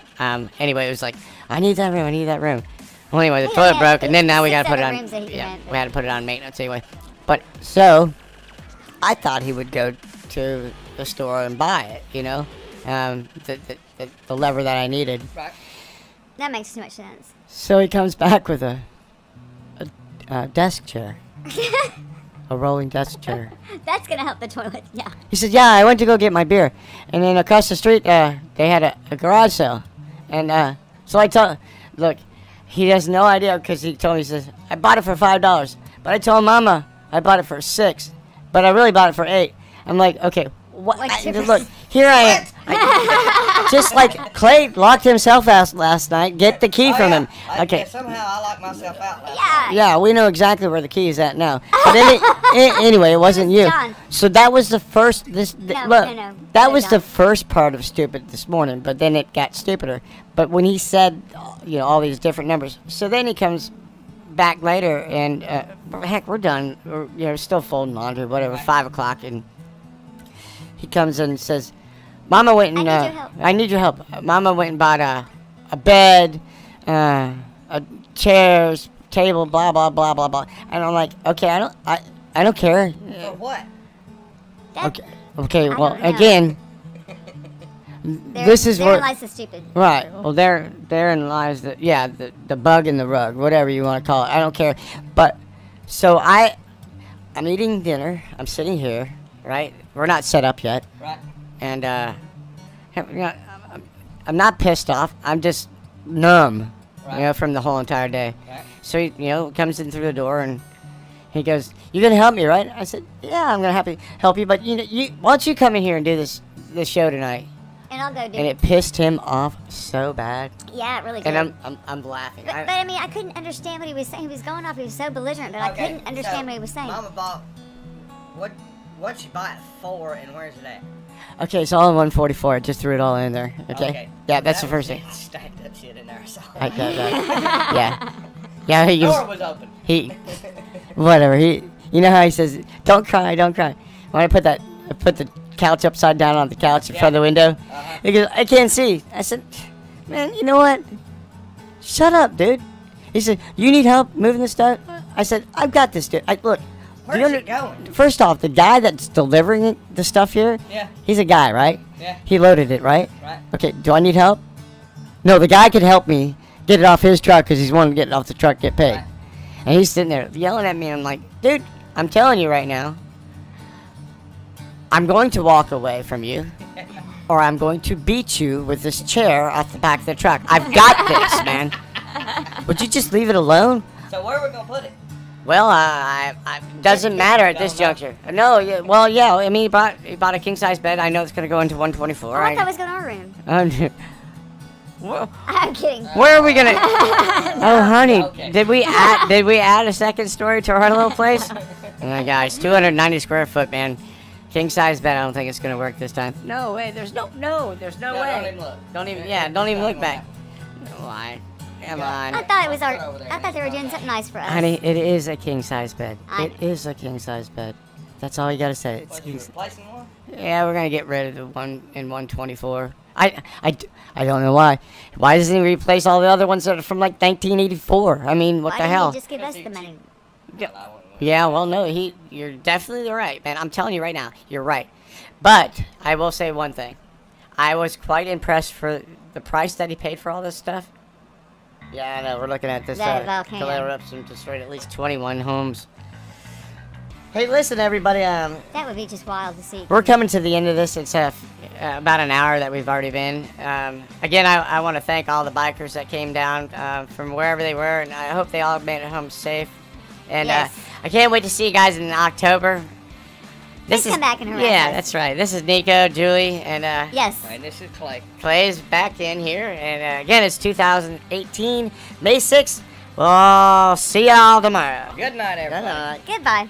anyway, it was like, I need that room. Well, anyway, the toilet broke, and then now we gotta put it on. We had to put it on maintenance anyway. But so I thought he would go to the store and buy it, you know, the lever that I needed. Right. That makes too much sense. So he comes back with a desk chair, a rolling desk chair. That's gonna help the toilet. Yeah. He said, "Yeah, I went to go get my beer, and then across the street, they had a garage sale, and so I told, look, he has no idea because he told me, he says, I bought it for $5, but I told Mama I bought it for $6, but I really bought it for $8. I'm like, okay, what? Look, here I am. Just like Clay locked himself out last night. Get the key from him. Okay. Somehow I locked myself out last night. Yeah, we know exactly where the key is at now. But anyway, it wasn't you. John. So that was the first. No. That was the first part of stupid this morning. But then it got stupider. But when he said, you know, all these different numbers, so then he comes back later and heck, we're done. We're still folding laundry, whatever. 5 o'clock, and he comes in and says, Mama went and I need your help. Mama went and bought a bed, chairs, table, blah blah blah blah blah. And I'm like, okay, I don't care. For what? Okay. Well, again, this is where lies the stupid. Right. Well, therein lies the bug in the rug, whatever you want to call it. I don't care. But so I'm eating dinner. I'm sitting here. Right. We're not set up yet. Right. And you know, I'm not pissed off. I'm just numb, you know, from the whole entire day. Right. So he, you know, comes in through the door and he goes, "You're gonna help me, right?" I said, "Yeah, I'm gonna help you. But you know, why don't you come in here and do this show tonight?" And I'll go do it. And it pissed him off so bad. Yeah, it really did. And I'm laughing. But I mean, I couldn't understand what he was saying. He was going off. He was so belligerent, but I couldn't understand what he was saying. Mama bought what'd she buy it for, and where's it at? Okay, it's all in 144. I just threw it all in there. Okay. Yeah, that's the first thing. Stacked up shit in there. So. Yeah. Yeah. The door was open. Whatever. You know how he says, "Don't cry, don't cry." When I put the couch upside down on the couch in front of the window, he goes, "I can't see." I said, "Man, you know what? Shut up, dude." He said, "You need help moving this stuff?" I said, "I've got this, dude." Look. Where's it going? First off, the guy that's delivering the stuff here, he's a guy, right? Yeah. He loaded it, right? Right. Okay, do I need help? No, the guy could help me get it off his truck because he's wanting to get it off the truck, get paid. Right. And he's sitting there yelling at me, and I'm like, dude, I'm telling you right now, I'm going to walk away from you, or I'm going to beat you with this chair off the back of the truck. I've got this, man. Would you just leave it alone? So where are we going to put it? Well, doesn't matter at this juncture. No, yeah. I mean, he bought a king size bed. I know it's gonna go into 124. I thought it was going to our room. I'm kidding. Where are we gonna? Oh, honey, okay. Did we add a second story to our little place? Oh my gosh, 290 square foot, man. King size bed. I don't think it's gonna work this time. No way. There's no way. Don't even look. Don't even look back. Why? Come on. I thought they were doing something nice for us. Honey, it is a king size bed. It is a king size bed. That's all you gotta say. What, you replacing one? Yeah, we're gonna get rid of the one in 124. I don't know why. Why doesn't he replace all the other ones that are from like 1984? I mean, what the hell? Why didn't he just give us the money? Yeah, well, no, you're definitely right, man. I'm telling you right now, you're right. But I will say one thing. I was quite impressed for the price that he paid for all this stuff. Yeah, I know. We're looking at this. Toledo Eruption destroyed at least 21 homes. Hey, listen, everybody. That would be just wild to see. We're coming to the end of this. It's about an hour that we've already been. Again, I want to thank all the bikers that came down from wherever they were, and I hope they all made it home safe. And yes. I can't wait to see you guys in October. Please come back and harass Yeah, us. that's right. This is Nicko, Julie, and Yes. And this is Clay. Clay's back in here, and again, it's 2018, May 6th. We'll see y'all tomorrow. Good night, everybody. Good night. Goodbye.